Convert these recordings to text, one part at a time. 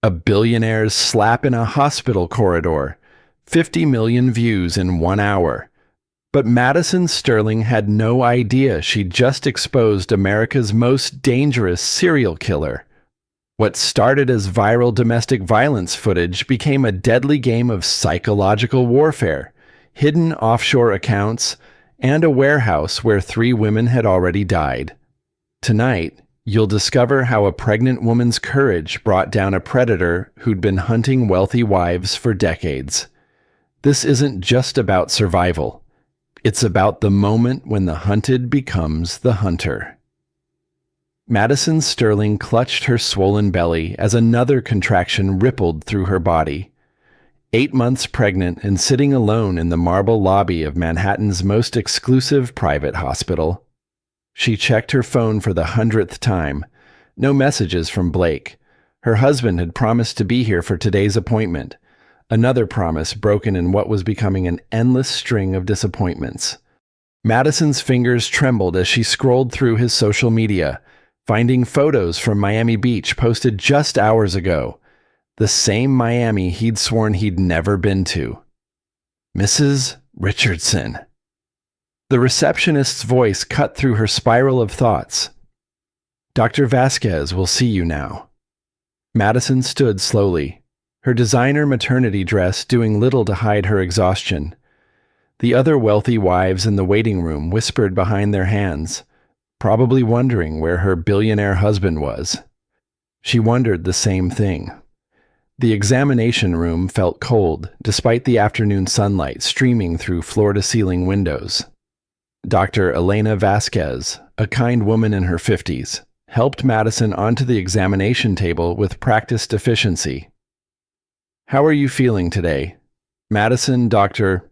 A billionaire's slap in a hospital corridor. 50 million views in 1 hour. But Madison Sterling had no idea she'd just exposed America's most dangerous serial killer. What started as viral domestic violence footage became a deadly game of psychological warfare, hidden offshore accounts, and a warehouse where 3 women had already died. Tonight, you'll discover how a pregnant woman's courage brought down a predator who'd been hunting wealthy wives for decades. This isn't just about survival. It's about the moment when the hunted becomes the hunter. Madison Sterling clutched her swollen belly as another contraction rippled through her body. 8 months pregnant and sitting alone in the marble lobby of Manhattan's most exclusive private hospital. She checked her phone for the 100th time. No messages from Blake. Her husband had promised to be here for today's appointment. Another promise broken in what was becoming an endless string of disappointments. Madison's fingers trembled as she scrolled through his social media, finding photos from Miami Beach posted just hours ago. The same Miami he'd sworn he'd never been to. Mrs. Richardson. The receptionist's voice cut through her spiral of thoughts. Dr. Vasquez will see you now. Madison stood slowly, her designer maternity dress doing little to hide her exhaustion. The other wealthy wives in the waiting room whispered behind their hands, probably wondering where her billionaire husband was. She wondered the same thing. The examination room felt cold, despite the afternoon sunlight streaming through floor-to-ceiling windows. Dr. Elena Vasquez, a kind woman in her 50s, helped Madison onto the examination table with practiced efficiency. "How are you feeling today?" Madison, Dr.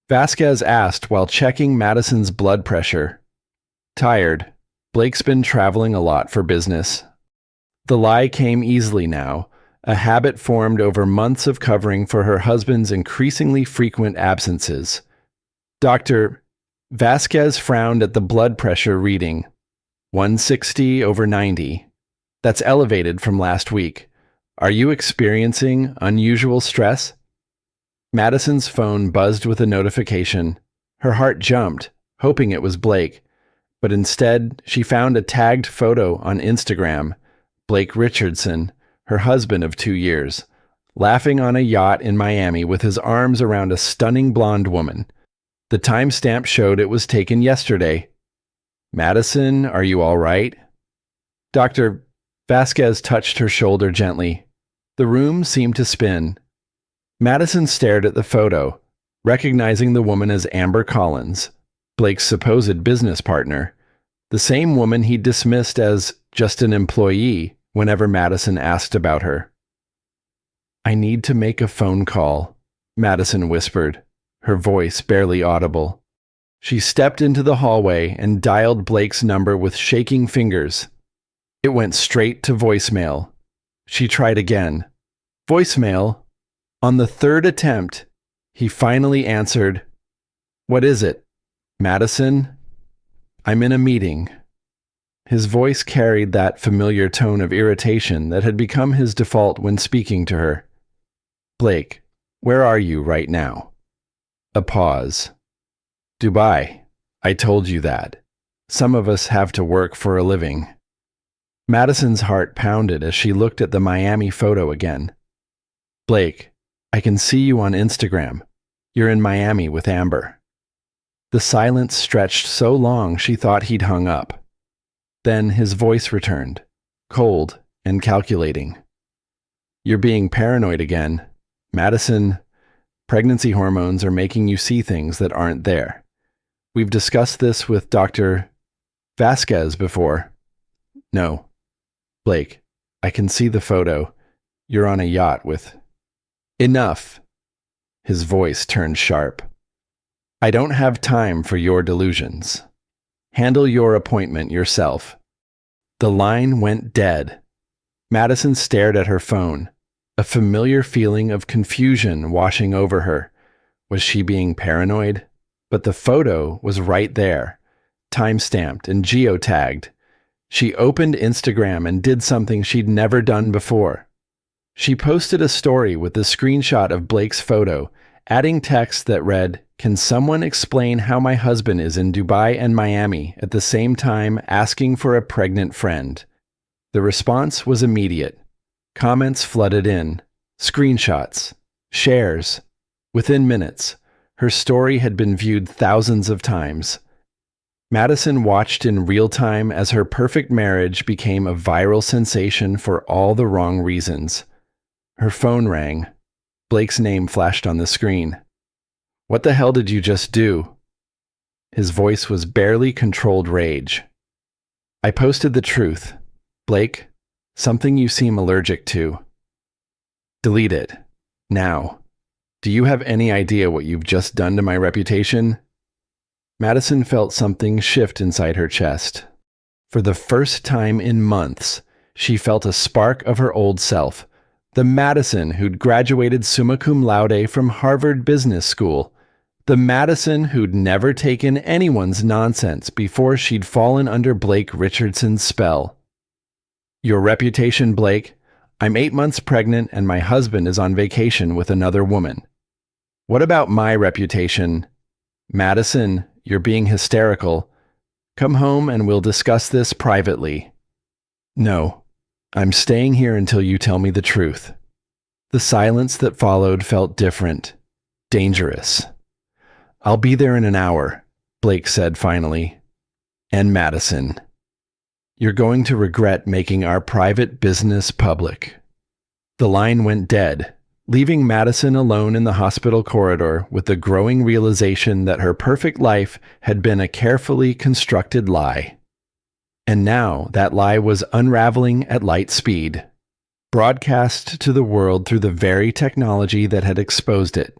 Vasquez asked while checking Madison's blood pressure. "Tired. Blake's been traveling a lot for business." The lie came easily now, a habit formed over months of covering for her husband's increasingly frequent absences. Dr. Vasquez frowned at the blood pressure reading. 160/90. That's elevated from last week. Are you experiencing unusual stress? Madison's phone buzzed with a notification. Her heart jumped, hoping it was Blake. But instead, she found a tagged photo on Instagram. Blake Richardson, her husband of 2 years, laughing on a yacht in Miami with his arms around a stunning blonde woman. The timestamp showed it was taken yesterday. "Madison, are you all right?" Dr. Vasquez touched her shoulder gently. The room seemed to spin. Madison stared at the photo, recognizing the woman as Amber Collins, Blake's supposed business partner, the same woman he dismissed as just an employee whenever Madison asked about her. "I need to make a phone call," Madison whispered, her voice barely audible. She stepped into the hallway and dialed Blake's number with shaking fingers. It went straight to voicemail. She tried again. Voicemail. On the 3rd attempt, he finally answered. "What is it? Madison? I'm in a meeting." His voice carried that familiar tone of irritation that had become his default when speaking to her. "Blake, where are you right now?" A pause. "Dubai. I told you that. Some of us have to work for a living." Madison's heart pounded as she looked at the Miami photo again. "Blake, I can see you on Instagram. You're in Miami with Amber." The silence stretched so long she thought he'd hung up. Then his voice returned, cold and calculating. "You're being paranoid again. Madison, pregnancy hormones are making you see things that aren't there. We've discussed this with Dr. Vasquez before." "No. Blake, I can see the photo. You're on a yacht with..." "Enough." His voice turned sharp. "I don't have time for your delusions. Handle your appointment yourself." The line went dead. Madison stared at her phone, a familiar feeling of confusion washing over her. Was she being paranoid? But the photo was right there, time-stamped and geotagged. She opened Instagram and did something she'd never done before. She posted a story with a screenshot of Blake's photo, adding text that read, "Can someone explain how my husband is in Dubai and Miami at the same time asking for a pregnant friend?" The response was immediate. Comments flooded in, screenshots, shares. Within minutes, her story had been viewed thousands of times. Madison watched in real time as her perfect marriage became a viral sensation for all the wrong reasons. Her phone rang. Blake's name flashed on the screen. "What the hell did you just do?" His voice was barely controlled rage. "I posted the truth. Blake, something you seem allergic to. Delete it. Now. Do you have any idea what you've just done to my reputation?" Madison felt something shift inside her chest. For the first time in months, she felt a spark of her old self. The Madison who'd graduated summa cum laude from Harvard Business School. The Madison who'd never taken anyone's nonsense before she'd fallen under Blake Richardson's spell. "Your reputation, Blake. I'm 8 months pregnant and my husband is on vacation with another woman." "What about my reputation?" "Madison, you're being hysterical. Come home and we'll discuss this privately." "No, I'm staying here until you tell me the truth." The silence that followed felt different, dangerous. "I'll be there in an hour," Blake said finally. "And Madison, you're going to regret making our private business public." The line went dead, leaving Madison alone in the hospital corridor with the growing realization that her perfect life had been a carefully constructed lie. And now that lie was unraveling at light speed, broadcast to the world through the very technology that had exposed it.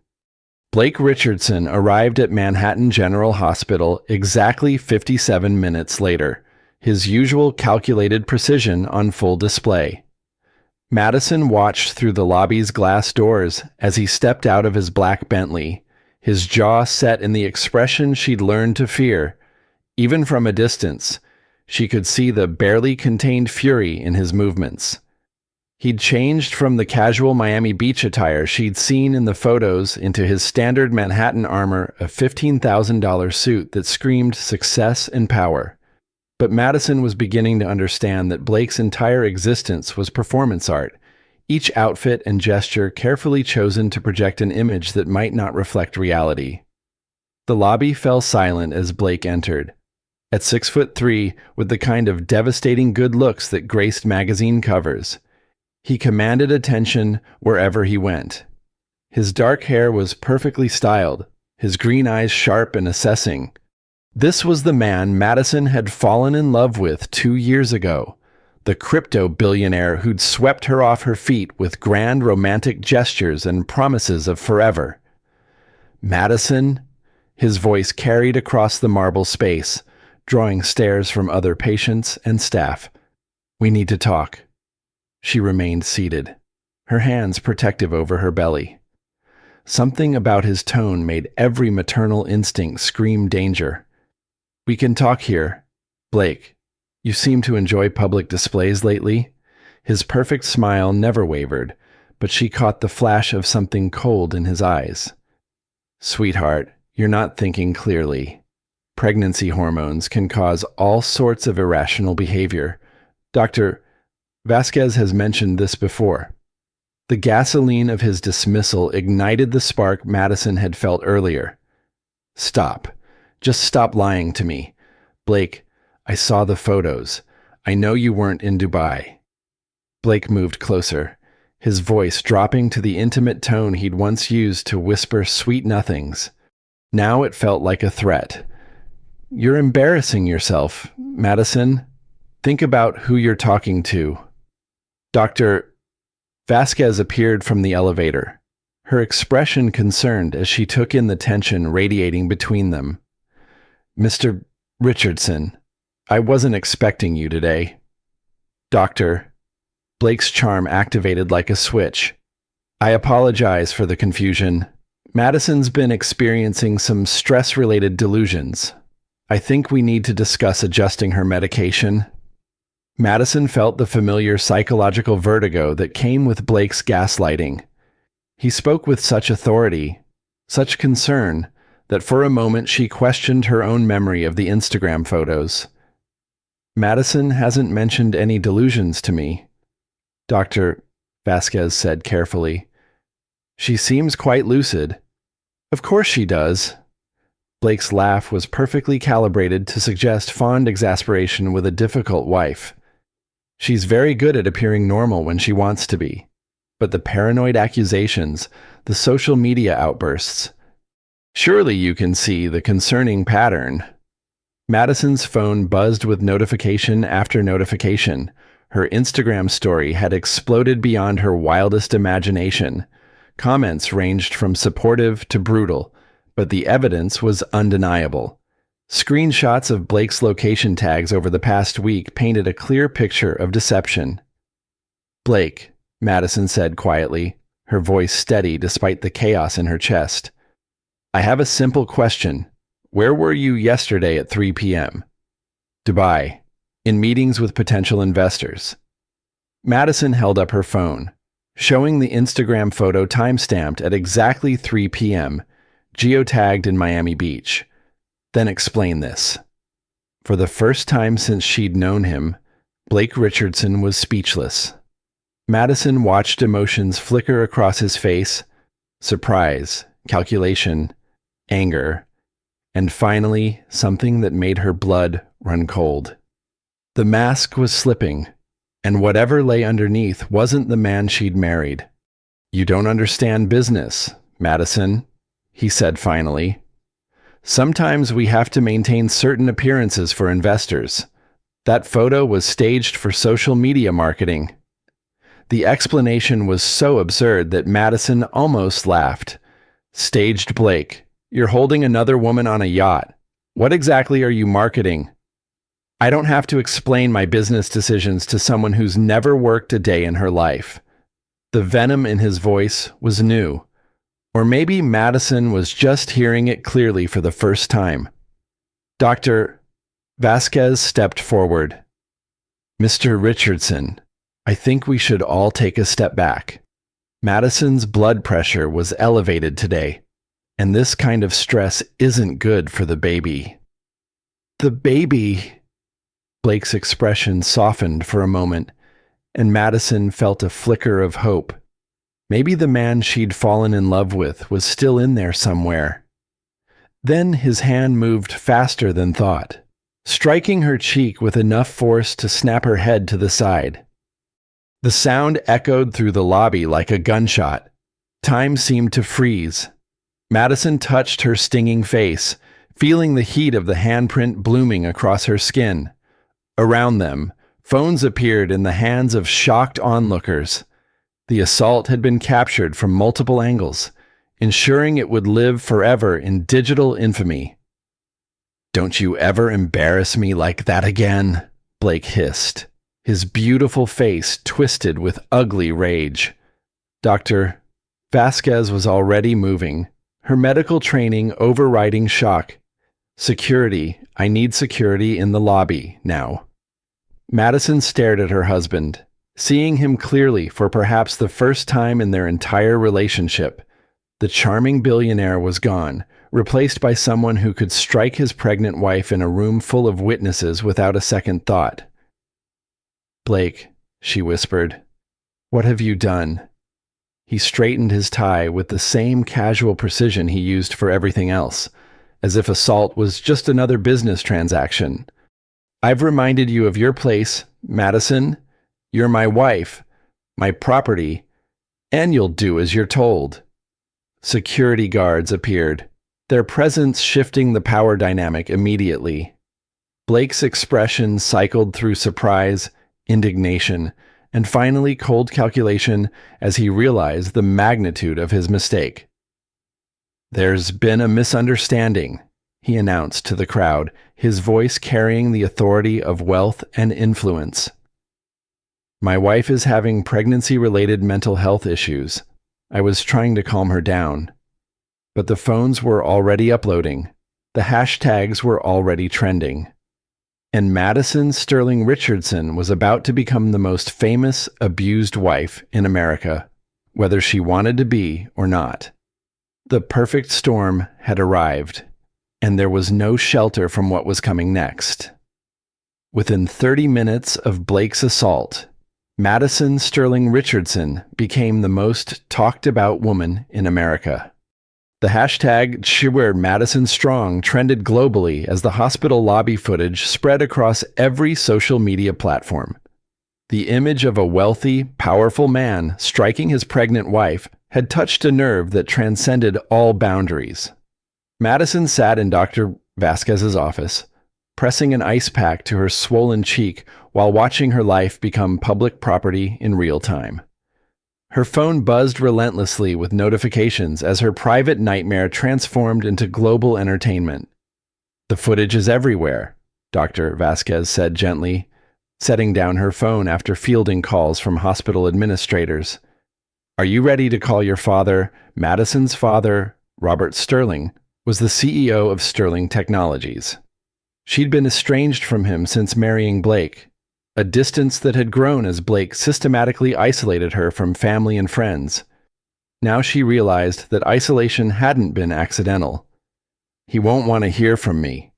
Blake Richardson arrived at Manhattan General Hospital exactly 57 minutes later, his usual calculated precision on full display. Madison watched through the lobby's glass doors as he stepped out of his black Bentley, his jaw set in the expression she'd learned to fear. Even from a distance, she could see the barely contained fury in his movements. He'd changed from the casual Miami Beach attire she'd seen in the photos into his standard Manhattan armor, a $15,000 suit that screamed success and power. But Madison was beginning to understand that Blake's entire existence was performance art, each outfit and gesture carefully chosen to project an image that might not reflect reality. The lobby fell silent as Blake entered. At 6'3", with the kind of devastating good looks that graced magazine covers, he commanded attention wherever he went. His dark hair was perfectly styled, his green eyes sharp and assessing. This was the man Madison had fallen in love with 2 years ago, the crypto billionaire who'd swept her off her feet with grand romantic gestures and promises of forever. "Madison?" His voice carried across the marble space, drawing stares from other patients and staff. "We need to talk." She remained seated, her hands protective over her belly. Something about his tone made every maternal instinct scream danger. "We can talk here. Blake, you seem to enjoy public displays lately." His perfect smile never wavered, but she caught the flash of something cold in his eyes. "Sweetheart, you're not thinking clearly. Pregnancy hormones can cause all sorts of irrational behavior. Dr. Vasquez has mentioned this before." The gasoline of his dismissal ignited the spark Madison had felt earlier. "Stop. Just stop lying to me. Blake, I saw the photos. I know you weren't in Dubai." Blake moved closer, his voice dropping to the intimate tone he'd once used to whisper sweet nothings. Now it felt like a threat. "You're embarrassing yourself, Madison. Think about who you're talking to." Dr. Vasquez appeared from the elevator, her expression concerned as she took in the tension radiating between them. "Mr. Richardson, I wasn't expecting you today." "Doctor." Blake's charm activated like a switch. "I apologize for the confusion. Madison's been experiencing some stress-related delusions. I think we need to discuss adjusting her medication." Madison felt the familiar psychological vertigo that came with Blake's gaslighting. He spoke with such authority, such concern, that for a moment she questioned her own memory of the Instagram photos. Madison hasn't mentioned any delusions to me, Dr. Vasquez said carefully. She seems quite lucid. Of course she does. Blake's laugh was perfectly calibrated to suggest fond exasperation with a difficult wife. She's very good at appearing normal when she wants to be. But the paranoid accusations, the social media outbursts. Surely you can see the concerning pattern. Madison's phone buzzed with notification after notification. Her Instagram story had exploded beyond her wildest imagination. Comments ranged from supportive to brutal, but the evidence was undeniable. Screenshots of Blake's location tags over the past week painted a clear picture of deception. Blake, Madison said quietly, her voice steady despite the chaos in her chest. I have a simple question. Where were you yesterday at 3 p.m.? Dubai, in meetings with potential investors. Madison held up her phone, showing the Instagram photo timestamped at exactly 3 p.m., geotagged in Miami Beach. Then explain this. For the first time since she'd known him, Blake Richardson was speechless. Madison watched emotions flicker across his face, surprise, calculation, anger, and finally something that made her blood run cold. The mask was slipping, and whatever lay underneath wasn't the man she'd married. You don't understand business, Madison, he said finally. Sometimes we have to maintain certain appearances for investors. That photo was staged for social media marketing. The explanation was so absurd that Madison almost laughed. Staged Blake. You're holding another woman on a yacht. What exactly are you marketing? I don't have to explain my business decisions to someone who's never worked a day in her life. The venom in his voice was new. Or maybe Madison was just hearing it clearly for the first time. Dr. Vasquez stepped forward. Mr. Richardson, I think we should all take a step back. Madison's blood pressure was elevated today, and this kind of stress isn't good for the baby. The baby... Blake's expression softened for a moment, and Madison felt a flicker of hope. Maybe the man she'd fallen in love with was still in there somewhere. Then his hand moved faster than thought, striking her cheek with enough force to snap her head to the side. The sound echoed through the lobby like a gunshot. Time seemed to freeze. Madison touched her stinging face, feeling the heat of the handprint blooming across her skin. Around them, phones appeared in the hands of shocked onlookers. The assault had been captured from multiple angles, ensuring it would live forever in digital infamy. Don't you ever embarrass me like that again, Blake hissed, his beautiful face twisted with ugly rage. Dr. Vasquez was already moving, her medical training overriding shock. Security, I need security in the lobby now. Madison stared at her husband, seeing him clearly for perhaps the first time in their entire relationship. The charming billionaire was gone, replaced by someone who could strike his pregnant wife in a room full of witnesses without a second thought. Blake, she whispered, what have you done? He straightened his tie with the same casual precision he used for everything else, as if assault was just another business transaction. I've reminded you of your place, Madison. You're my wife, my property, and you'll do as you're told. Security guards appeared, their presence shifting the power dynamic immediately. Blake's expression cycled through surprise, indignation, and finally cold calculation as he realized the magnitude of his mistake. There's been a misunderstanding, he announced to the crowd, his voice carrying the authority of wealth and influence. My wife is having pregnancy-related mental health issues. I was trying to calm her down. But the phones were already uploading. The hashtags were already trending. And Madison Sterling Richardson was about to become the most famous abused wife in America, whether she wanted to be or not. The perfect storm had arrived, and there was no shelter from what was coming next. Within 30 minutes of Blake's assault, Madison Sterling Richardson became the most talked about woman in America. The hashtag #CheerMadisonStrong trended globally as the hospital lobby footage spread across every social media platform. The image of a wealthy, powerful man striking his pregnant wife had touched a nerve that transcended all boundaries. Madison sat in Dr. Vasquez's office, pressing an ice pack to her swollen cheek while watching her life become public property in real time. Her phone buzzed relentlessly with notifications as her private nightmare transformed into global entertainment. "The footage is everywhere," Dr. Vasquez said gently, setting down her phone after fielding calls from hospital administrators. "Are you ready to call your father?" Madison's father, Robert Sterling, was the CEO of Sterling Technologies. She'd been estranged from him since marrying Blake, a distance that had grown as Blake systematically isolated her from family and friends. Now she realized that isolation hadn't been accidental. "He won't want to hear from me,"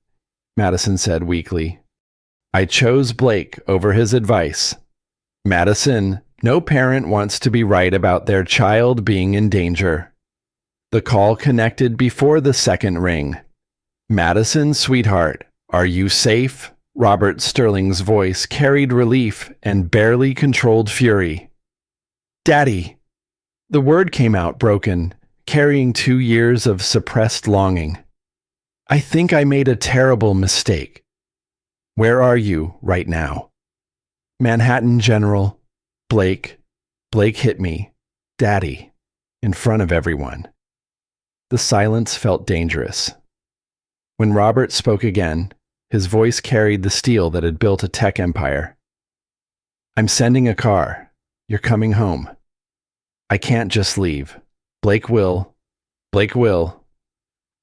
Madison said weakly. "I chose Blake over his advice." "Madison, no parent wants to be right about their child being in danger." The call connected before the second ring. "Madison, sweetheart, are you safe?" Robert Sterling's voice carried relief and barely controlled fury. "Daddy!" The word came out broken, carrying 2 years of suppressed longing. "I think I made a terrible mistake." "Where are you right now?" "Manhattan, General. Blake hit me. Daddy. In front of everyone." The silence felt dangerous. When Robert spoke again, his voice carried the steel that had built a tech empire. "I'm sending a car. You're coming home. I can't just leave. Blake will.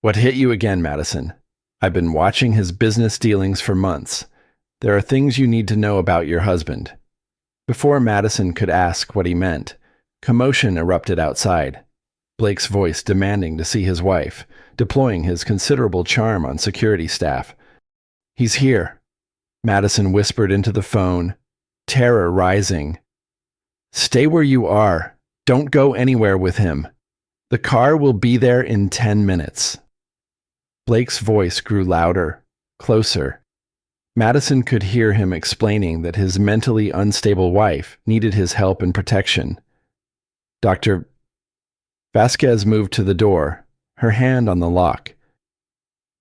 What hit you again, Madison? I've been watching his business dealings for months. There are things you need to know about your husband." Before Madison could ask what he meant, commotion erupted outside. Blake's voice demanding to see his wife, deploying his considerable charm on security staff. "He's here," Madison whispered into the phone, terror rising. "Stay where you are. Don't go anywhere with him. The car will be there in 10 minutes. Blake's voice grew louder, closer. Madison could hear him explaining that his mentally unstable wife needed his help and protection. Dr. Vasquez moved to the door, her hand on the lock.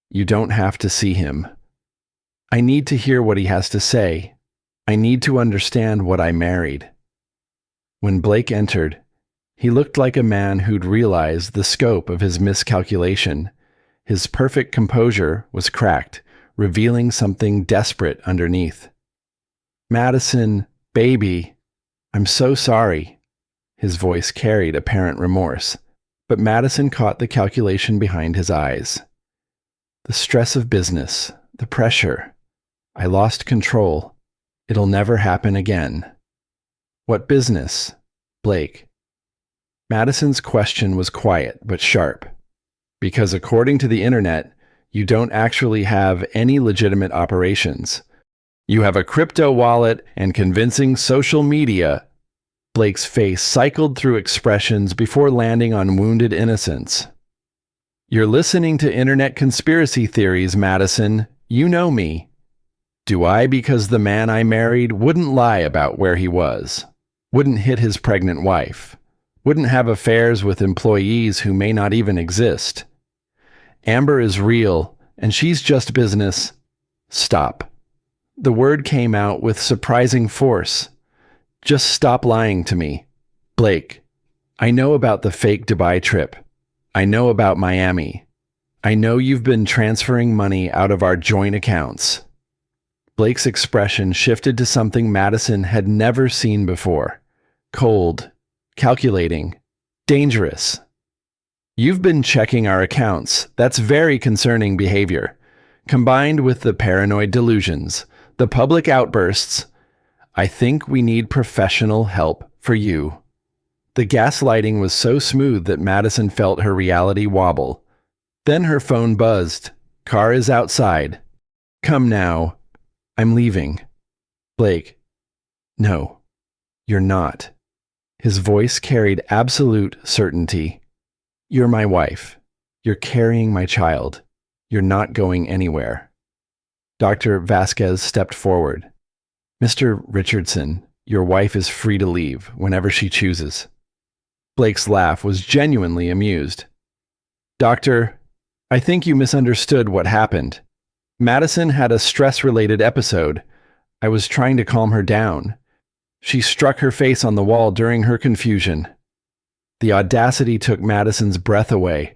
"You don't have to see him. I need to hear what he has to say. I need to understand what I married." When Blake entered, he looked like a man who'd realized the scope of his miscalculation. His perfect composure was cracked, revealing something desperate underneath. "Madison, baby, I'm so sorry." His voice carried apparent remorse, but Madison caught the calculation behind his eyes. "The stress of business, the pressure. I lost control. It'll never happen again." "What business?" "Blake." Madison's question was quiet but sharp. "Because according to the internet, you don't actually have any legitimate operations. You have a crypto wallet and convincing social media." Blake's face cycled through expressions before landing on wounded innocence. "You're listening to internet conspiracy theories, Madison. You know me. Do I because the man I married wouldn't lie about where he was, wouldn't hit his pregnant wife, wouldn't have affairs with employees who may not even exist. Amber is real, and she's just business." "Stop." The word came out with surprising force. "Just stop lying to me. Blake, I know about the fake Dubai trip. I know about Miami. I know you've been transferring money out of our joint accounts." Blake's expression shifted to something Madison had never seen before. Cold, calculating, dangerous. "You've been checking our accounts. That's very concerning behavior. Combined with the paranoid delusions, The public outbursts, "I think we need professional help for you." The gaslighting was so smooth that Madison felt her reality wobble. Then her phone buzzed. "Car is outside. Come now. I'm leaving." Blake, "No, you're not." His voice carried absolute certainty. "You're my wife. You're carrying my child. You're not going anywhere." Dr. Vasquez stepped forward. "Mr. Richardson, your wife is free to leave whenever she chooses." Blake's laugh was genuinely amused. "Doctor, I think you misunderstood what happened. Madison had a stress-related episode. I was trying to calm her down. She struck her face on the wall during her confusion." The audacity took Madison's breath away.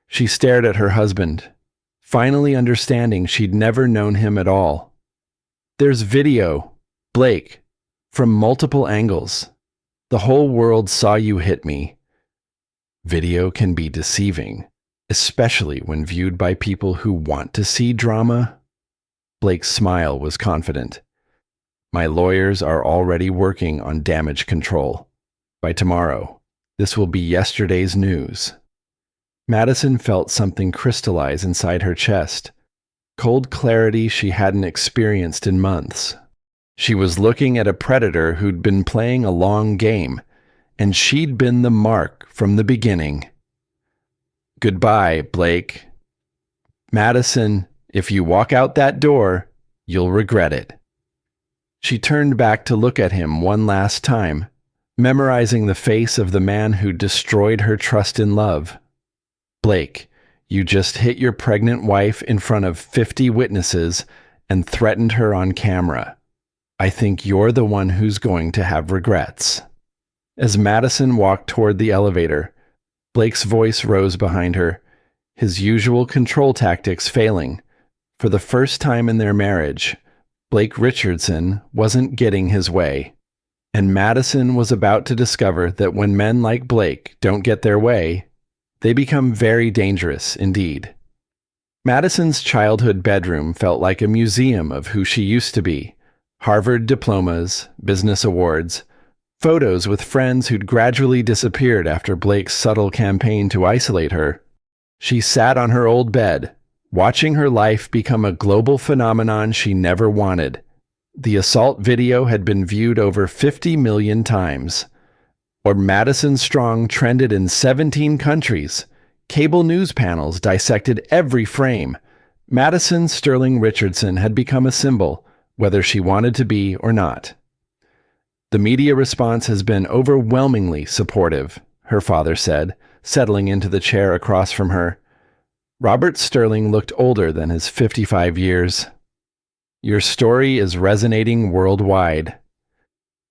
She stared at her husband, finally understanding she'd never known him at all. "There's video, Blake, from multiple angles. The whole world saw you hit me." Video can be deceiving, especially when viewed by people who want to see drama. Blake's smile was confident. "My lawyers are already working on damage control. By tomorrow, this will be yesterday's news." Madison felt something crystallize inside her chest, cold clarity she hadn't experienced in months. She was looking at a predator who'd been playing a long game, and she'd been the mark from the beginning. "Goodbye, Blake. Madison, if you walk out that door, you'll regret it." She turned back to look at him one last time, memorizing the face of the man who destroyed her trust in love. "Blake, you just hit your pregnant wife in front of 50 witnesses and threatened her on camera. I think you're the one who's going to have regrets." As Madison walked toward the elevator, Blake's voice rose behind her, his usual control tactics failing. For the first time in their marriage, Blake Richardson wasn't getting his way. And Madison was about to discover that when men like Blake don't get their way, they become very dangerous indeed. Madison's childhood bedroom felt like a museum of who she used to be. Harvard diplomas, business awards, photos with friends who'd gradually disappeared after Blake's subtle campaign to isolate her. She sat on her old bed, watching her life become a global phenomenon she never wanted. The assault video had been viewed over 50 million times. Or Madison Strong trended in 17 countries. Cable news panels dissected every frame. Madison Sterling Richardson had become a symbol, whether she wanted to be or not. "The media response has been overwhelmingly supportive," her father said, settling into the chair across from her. Robert Sterling looked older than his 55 years. "Your story is resonating worldwide."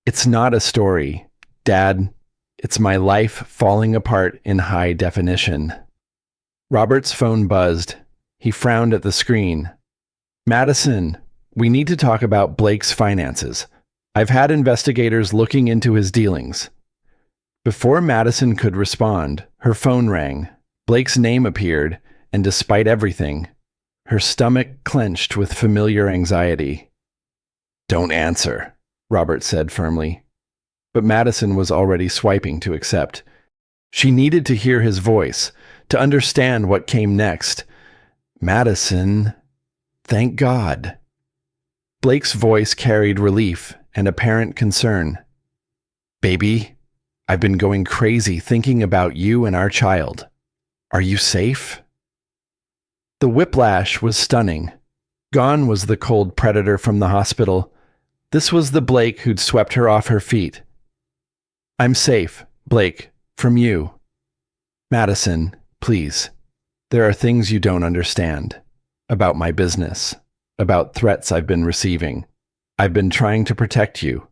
"It's not a story, Dad. It's my life falling apart in high definition." Robert's phone buzzed. He frowned at the screen. "Madison, we need to talk about Blake's finances. I've had investigators looking into his dealings." Before Madison could respond, her phone rang. Blake's name appeared, and despite everything, her stomach clenched with familiar anxiety. "Don't answer," Robert said firmly. But Madison was already swiping to accept. She needed to hear his voice, to understand what came next. "Madison, thank God." Blake's voice carried relief and apparent concern. "Baby, I've been going crazy thinking about you and our child. Are you safe?" The whiplash was stunning. Gone was the cold predator from the hospital. This was the Blake who'd swept her off her feet. "I'm safe, Blake, from you." "Madison, please. There are things you don't understand. About my business. About threats I've been receiving. I've been trying to protect you."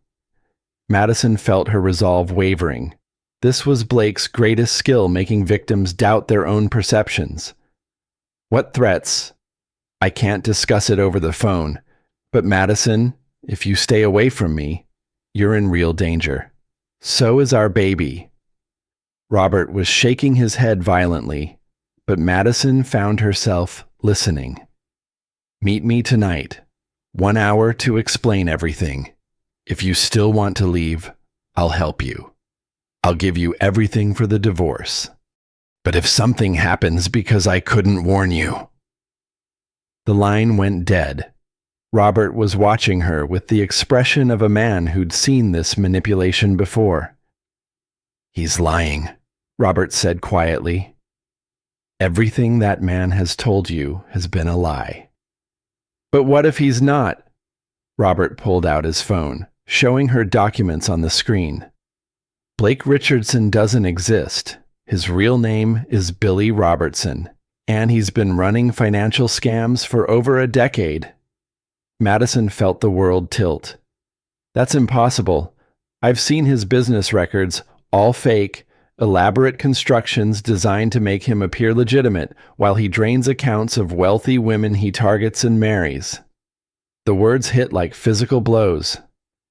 Madison felt her resolve wavering. This was Blake's greatest skill, making victims doubt their own perceptions. "What threats?" "I can't discuss it over the phone. But Madison, if you stay away from me, you're in real danger. So is our baby." Robert was shaking his head violently, but Madison found herself listening. "Meet me tonight. 1 hour to explain everything. If you still want to leave, I'll help you. I'll give you everything for the divorce. But if something happens because I couldn't warn you." The line went dead. Robert was watching her with the expression of a man who'd seen this manipulation before. "He's lying," Robert said quietly. "Everything that man has told you has been a lie." "But what if he's not?" Robert pulled out his phone, showing her documents on the screen. "Blake Richardson doesn't exist. His real name is Billy Robertson, and he's been running financial scams for over a decade." Madison felt the world tilt. "That's impossible. I've seen his business records, all fake, elaborate constructions designed to make him appear legitimate while he drains accounts of wealthy women he targets and marries." The words hit like physical blows.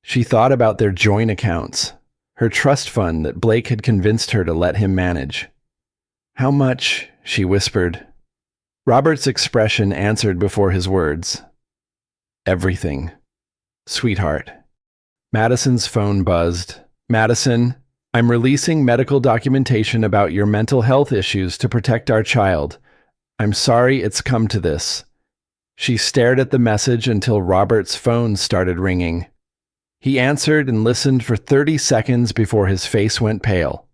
She thought about their joint accounts, her trust fund that Blake had convinced her to let him manage. "How much?" she whispered. Robert's expression answered before his words. "Everything, sweetheart." Madison's phone buzzed. "Madison, I'm releasing medical documentation about your mental health issues to protect our child. I'm sorry it's come to this." She stared at the message until Robert's phone started ringing. He answered and listened for 30 seconds before his face went pale.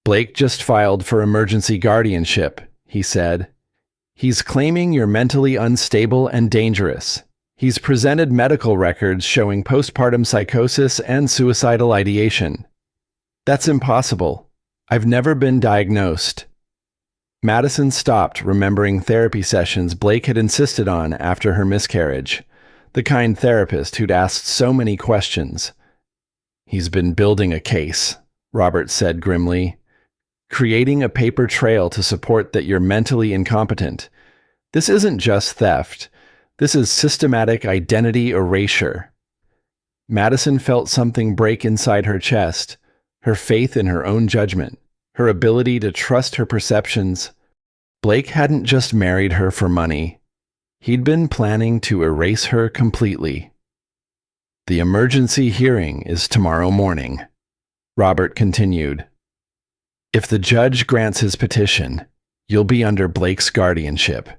"Blake just filed for emergency guardianship," he said. "He's claiming you're mentally unstable and dangerous. He's presented medical records showing postpartum psychosis and suicidal ideation." "That's impossible. I've never been diagnosed." Madison stopped, remembering therapy sessions Blake had insisted on after her miscarriage. The kind therapist who'd asked so many questions. "He's been building a case," Robert said grimly. "Creating a paper trail to support that you're mentally incompetent. This isn't just theft. This is systematic identity erasure." Madison felt something break inside her chest, her faith in her own judgment, her ability to trust her perceptions. Blake hadn't just married her for money. He'd been planning to erase her completely. "The emergency hearing is tomorrow morning," Robert continued. "If the judge grants his petition, you'll be under Blake's guardianship.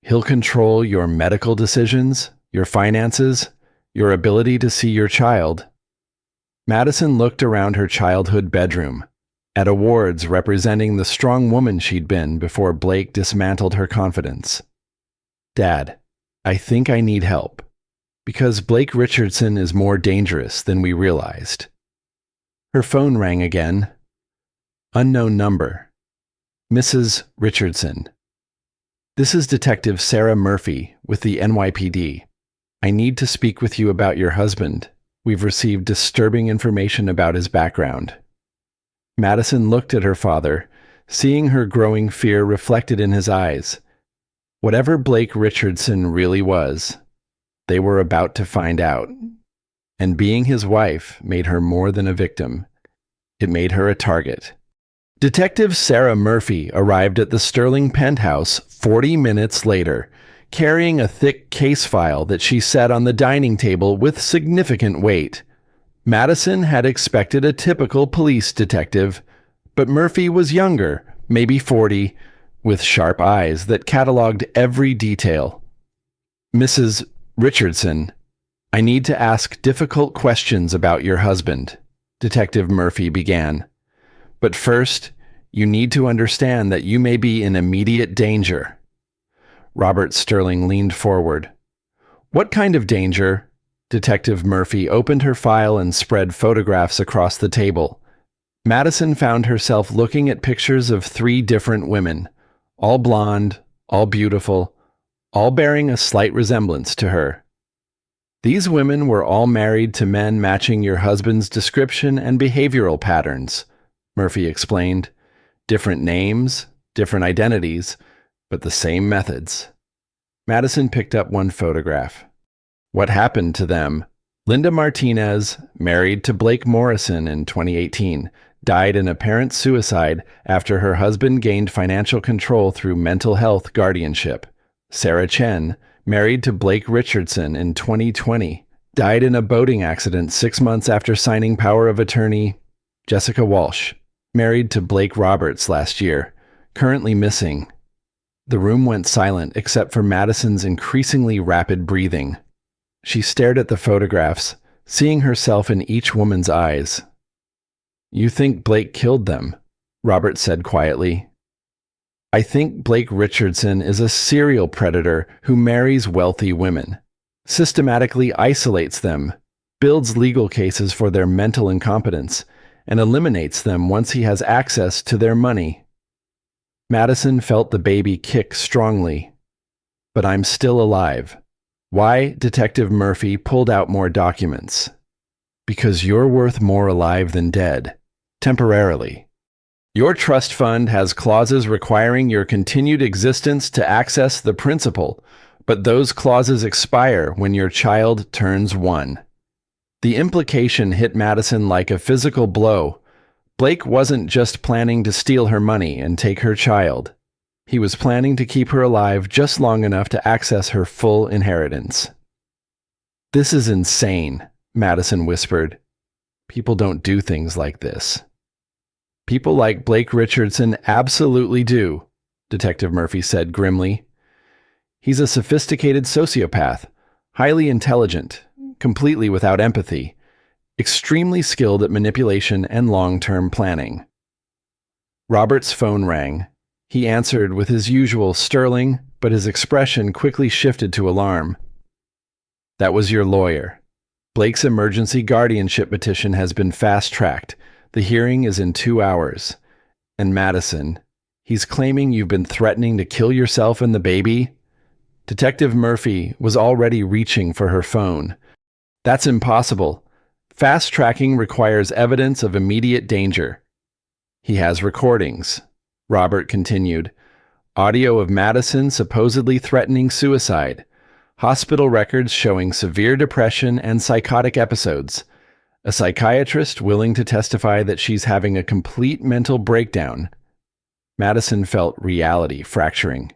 He'll control your medical decisions, your finances, your ability to see your child." Madison looked around her childhood bedroom, at awards representing the strong woman she'd been before Blake dismantled her confidence. "Dad, I think I need help, because Blake Richardson is more dangerous than we realized." Her phone rang again. Unknown number. "Mrs. Richardson. This is Detective Sarah Murphy with the NYPD. I need to speak with you about your husband. We've received disturbing information about his background." Madison looked at her father, seeing her growing fear reflected in his eyes. Whatever Blake Richardson really was, they were about to find out. And being his wife made her more than a victim. It made her a target. Detective Sarah Murphy arrived at the Sterling penthouse 40 minutes later, carrying a thick case file that she set on the dining table with significant weight. Madison had expected a typical police detective, but Murphy was younger, maybe 40, with sharp eyes that cataloged every detail. "Mrs. Richardson, I need to ask difficult questions about your husband," Detective Murphy began. "But first, you need to understand that you may be in immediate danger." Robert Sterling leaned forward. "What kind of danger?" Detective Murphy opened her file and spread photographs across the table. Madison found herself looking at pictures of 3 different women, all blonde, all beautiful, all bearing a slight resemblance to her. "These women were all married to men matching your husband's description and behavioral patterns," Murphy explained. "Different names, different identities, but the same methods." Madison picked up one photograph. "What happened to them? Linda Martinez, married to Blake Morrison in 2018, died in apparent suicide after her husband gained financial control through mental health guardianship. Sarah Chen, married to Blake Richardson in 2020, died in a boating accident 6 months after signing power of attorney. Jessica Walsh, married to Blake Roberts last year, currently missing. The room went silent except for Madison's increasingly rapid breathing. She stared at the photographs, seeing herself in each woman's eyes. "You think Blake killed them," Robert said quietly. "I think Blake Richardson is a serial predator who marries wealthy women, systematically isolates them, builds legal cases for their mental incompetence, and eliminates them once he has access to their money." Madison felt the baby kick strongly. "But I'm still alive." Why Detective Murphy pulled out more documents. "Because you're worth more alive than dead. Temporarily. Your trust fund has clauses requiring your continued existence to access the principal, but those clauses expire when your child turns 1. The implication hit Madison like a physical blow. Blake wasn't just planning to steal her money and take her child. He was planning to keep her alive just long enough to access her full inheritance. "This is insane," Madison whispered. "People don't do things like this." "People like Blake Richardson absolutely do," Detective Murphy said grimly. "He's a sophisticated sociopath, highly intelligent, completely without empathy, extremely skilled at manipulation and long-term planning." Robert's phone rang. He answered with his usual sterling, but his expression quickly shifted to alarm. "That was your lawyer. Blake's emergency guardianship petition has been fast-tracked. The hearing is in 2 hours. And Madison, he's claiming you've been threatening to kill yourself and the baby?" Detective Murphy was already reaching for her phone. "That's impossible. Fast-tracking requires evidence of immediate danger." "He has recordings," Robert continued. "Audio of Madison supposedly threatening suicide. Hospital records showing severe depression and psychotic episodes. A psychiatrist willing to testify that she's having a complete mental breakdown." Madison felt reality fracturing.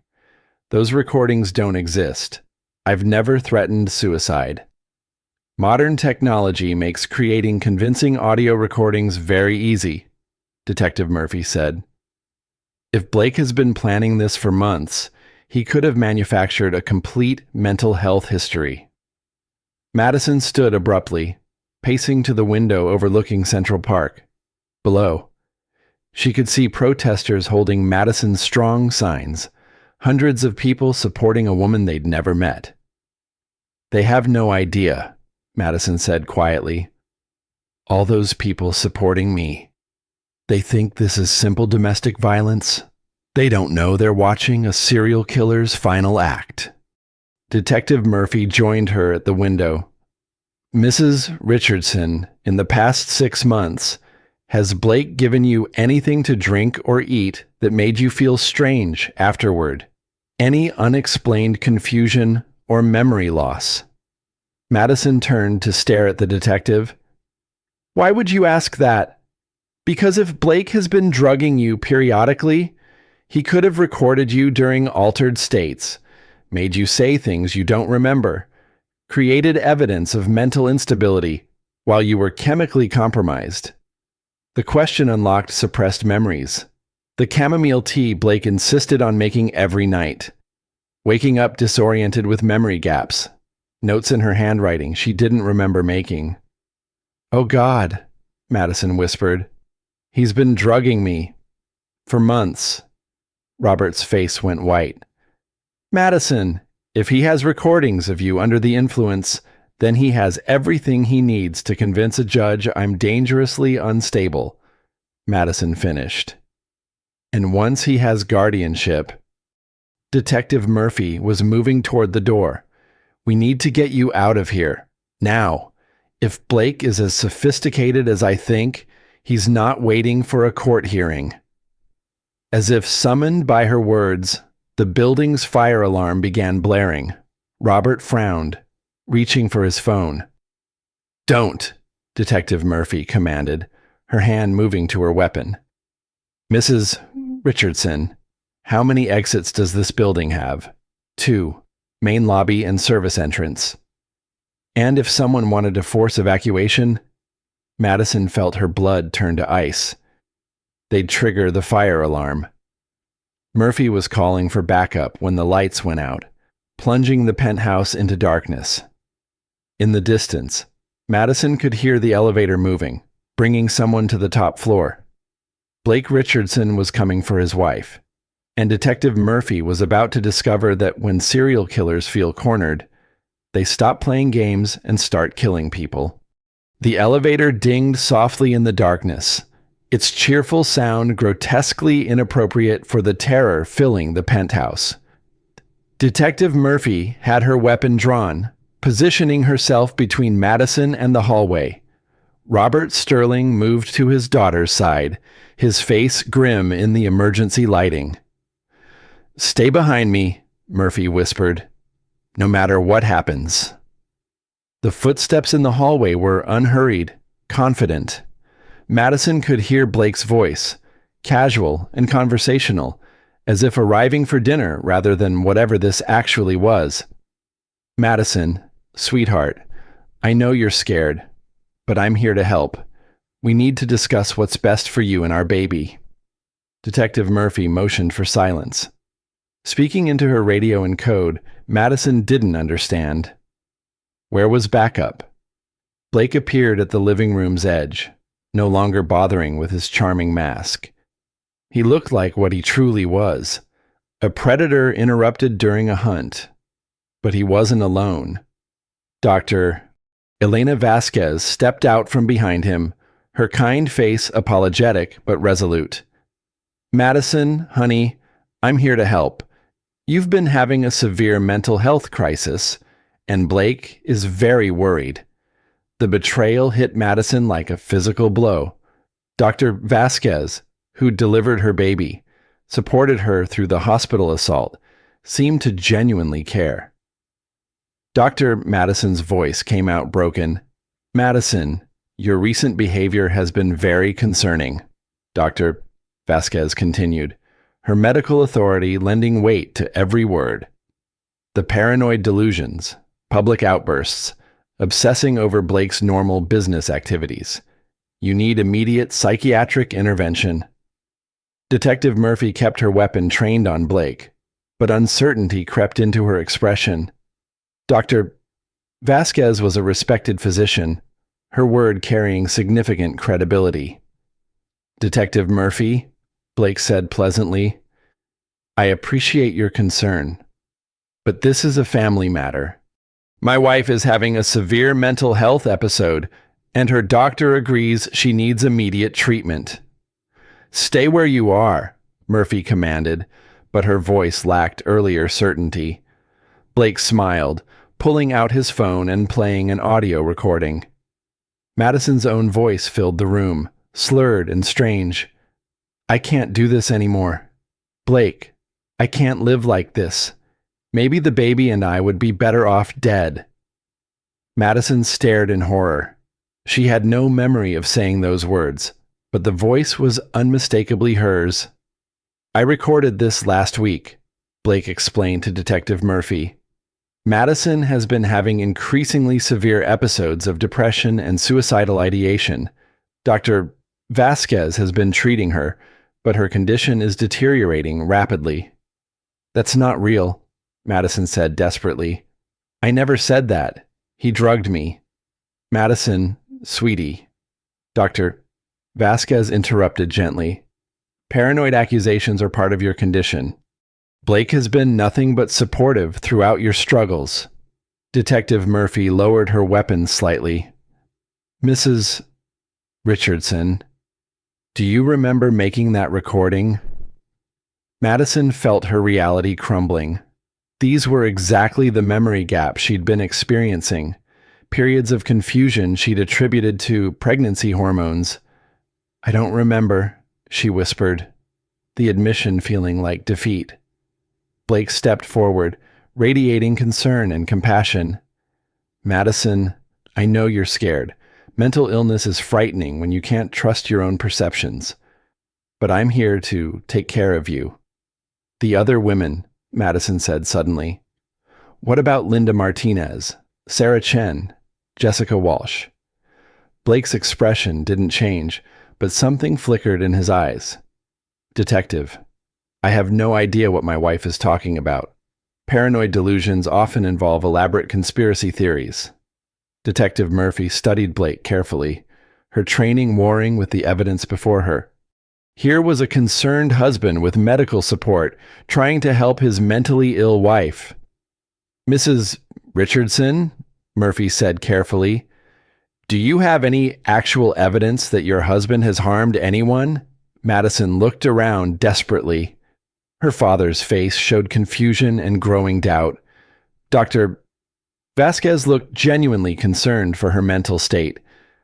"Those recordings don't exist. I've never threatened suicide." "Modern technology makes creating convincing audio recordings very easy," Detective Murphy said. "If Blake has been planning this for months, he could have manufactured a complete mental health history." Madison stood abruptly, pacing to the window overlooking Central Park. Below, she could see protesters holding Madison's strong signs, hundreds of people supporting a woman they'd never met. "They have no idea," Madison said quietly. "All those people supporting me. They think this is simple domestic violence. They don't know they're watching a serial killer's final act." Detective Murphy joined her at the window. "Mrs. Richardson, in the past 6 months, has Blake given you anything to drink or eat that made you feel strange afterward? Any unexplained confusion or memory loss?" Madison turned to stare at the detective. "Why would you ask that?" "Because if Blake has been drugging you periodically, he could have recorded you during altered states, made you say things you don't remember, created evidence of mental instability while you were chemically compromised. The question unlocked suppressed memories. The chamomile tea Blake insisted on making every night. Waking up disoriented with memory gaps. Notes in her handwriting she didn't remember making. "Oh God," Madison whispered. "He's been drugging me. For months." Robert's face went white. "Madison, if he has recordings of you under the influence, then he has everything he needs to convince a judge I'm dangerously unstable," Madison finished. "And once he has guardianship..." Detective Murphy was moving toward the door. "We need to get you out of here. Now. If Blake is as sophisticated as I think, he's not waiting for a court hearing." As if summoned by her words, the building's fire alarm began blaring. Robert frowned, reaching for his phone. "Don't," Detective Murphy commanded, her hand moving to her weapon. "Mrs. Richardson, how many exits does this building have?" "2. main lobby and service entrance. And if someone wanted to force evacuation, Madison felt her blood turn to ice. They'd trigger the fire alarm. Murphy was calling for backup when the lights went out, plunging the penthouse into darkness. In the distance, Madison could hear the elevator moving, bringing someone to the top floor. Blake Richardson was coming for his wife, and Detective Murphy was about to discover that when serial killers feel cornered, they stop playing games and start killing people. The elevator dinged softly in the darkness, its cheerful sound grotesquely inappropriate for the terror filling the penthouse. Detective Murphy had her weapon drawn, positioning herself between Madison and the hallway. Robert Sterling moved to his daughter's side, his face grim in the emergency lighting. "Stay behind me," Murphy whispered. "No matter what happens." The footsteps in the hallway were unhurried, confident. Madison could hear Blake's voice, casual and conversational, as if arriving for dinner rather than whatever this actually was. "Madison, sweetheart, I know you're scared, but I'm here to help. We need to discuss what's best for you and our baby." Detective Murphy motioned for silence. Speaking into her radio in code, Madison didn't understand. Where was backup? Blake appeared at the living room's edge, no longer bothering with his charming mask. He looked like what he truly was, a predator interrupted during a hunt. But he wasn't alone. Dr. Elena Vasquez stepped out from behind him, her kind face apologetic but resolute. "Madison, honey, I'm here to help. You've been having a severe mental health crisis, and Blake is very worried." The betrayal hit Madison like a physical blow. Dr. Vasquez, who delivered her baby, supported her through the hospital assault, seemed to genuinely care. Dr. Madison's voice came out broken. "Madison, your recent behavior has been very concerning," Dr. Vasquez continued, her medical authority lending weight to every word. "The paranoid delusions, public outbursts, obsessing over Blake's normal business activities. You need immediate psychiatric intervention." Detective Murphy kept her weapon trained on Blake, but uncertainty crept into her expression. Dr. Vasquez was a respected physician, her word carrying significant credibility. "Detective Murphy," Blake said pleasantly, "I appreciate your concern, but this is a family matter. My wife is having a severe mental health episode, and her doctor agrees she needs immediate treatment." "Stay where you are," Murphy commanded, but her voice lacked earlier certainty. Blake smiled, pulling out his phone and playing an audio recording. Madison's own voice filled the room, slurred and strange. "I can't do this anymore. Blake, I can't live like this. Maybe the baby and I would be better off dead." Madison stared in horror. She had no memory of saying those words, but the voice was unmistakably hers. "I recorded this last week," Blake explained to Detective Murphy. "Madison has been having increasingly severe episodes of depression and suicidal ideation. Dr. Vasquez has been treating her, but her condition is deteriorating rapidly." "That's not real," Madison said desperately. "I never said that. He drugged me." "Madison, sweetie," Dr. Vasquez interrupted gently. "Paranoid accusations are part of your condition. Blake has been nothing but supportive throughout your struggles." Detective Murphy lowered her weapon slightly. "Mrs. Richardson, do you remember making that recording?" Madison felt her reality crumbling. These were exactly the memory gaps she'd been experiencing, periods of confusion she'd attributed to pregnancy hormones. "I don't remember," she whispered, the admission feeling like defeat. Blake stepped forward, radiating concern and compassion. "Madison, I know you're scared. Mental illness is frightening when you can't trust your own perceptions. But I'm here to take care of you." "The other women," Madison said suddenly. What about Linda Martinez, Sarah Chen, Jessica Walsh? Blake's expression didn't change, but something flickered in his eyes. Detective, I have no idea what my wife is talking about. Paranoid delusions often involve elaborate conspiracy theories. Detective Murphy studied Blake carefully, her training warring with the evidence before her. Here was a concerned husband with medical support trying to help his mentally ill wife. Mrs. Richardson, Murphy said carefully, do you have any actual evidence that your husband has harmed anyone? Madison looked around desperately. Her father's face showed confusion and growing doubt. Dr. Vasquez looked genuinely concerned for her mental state.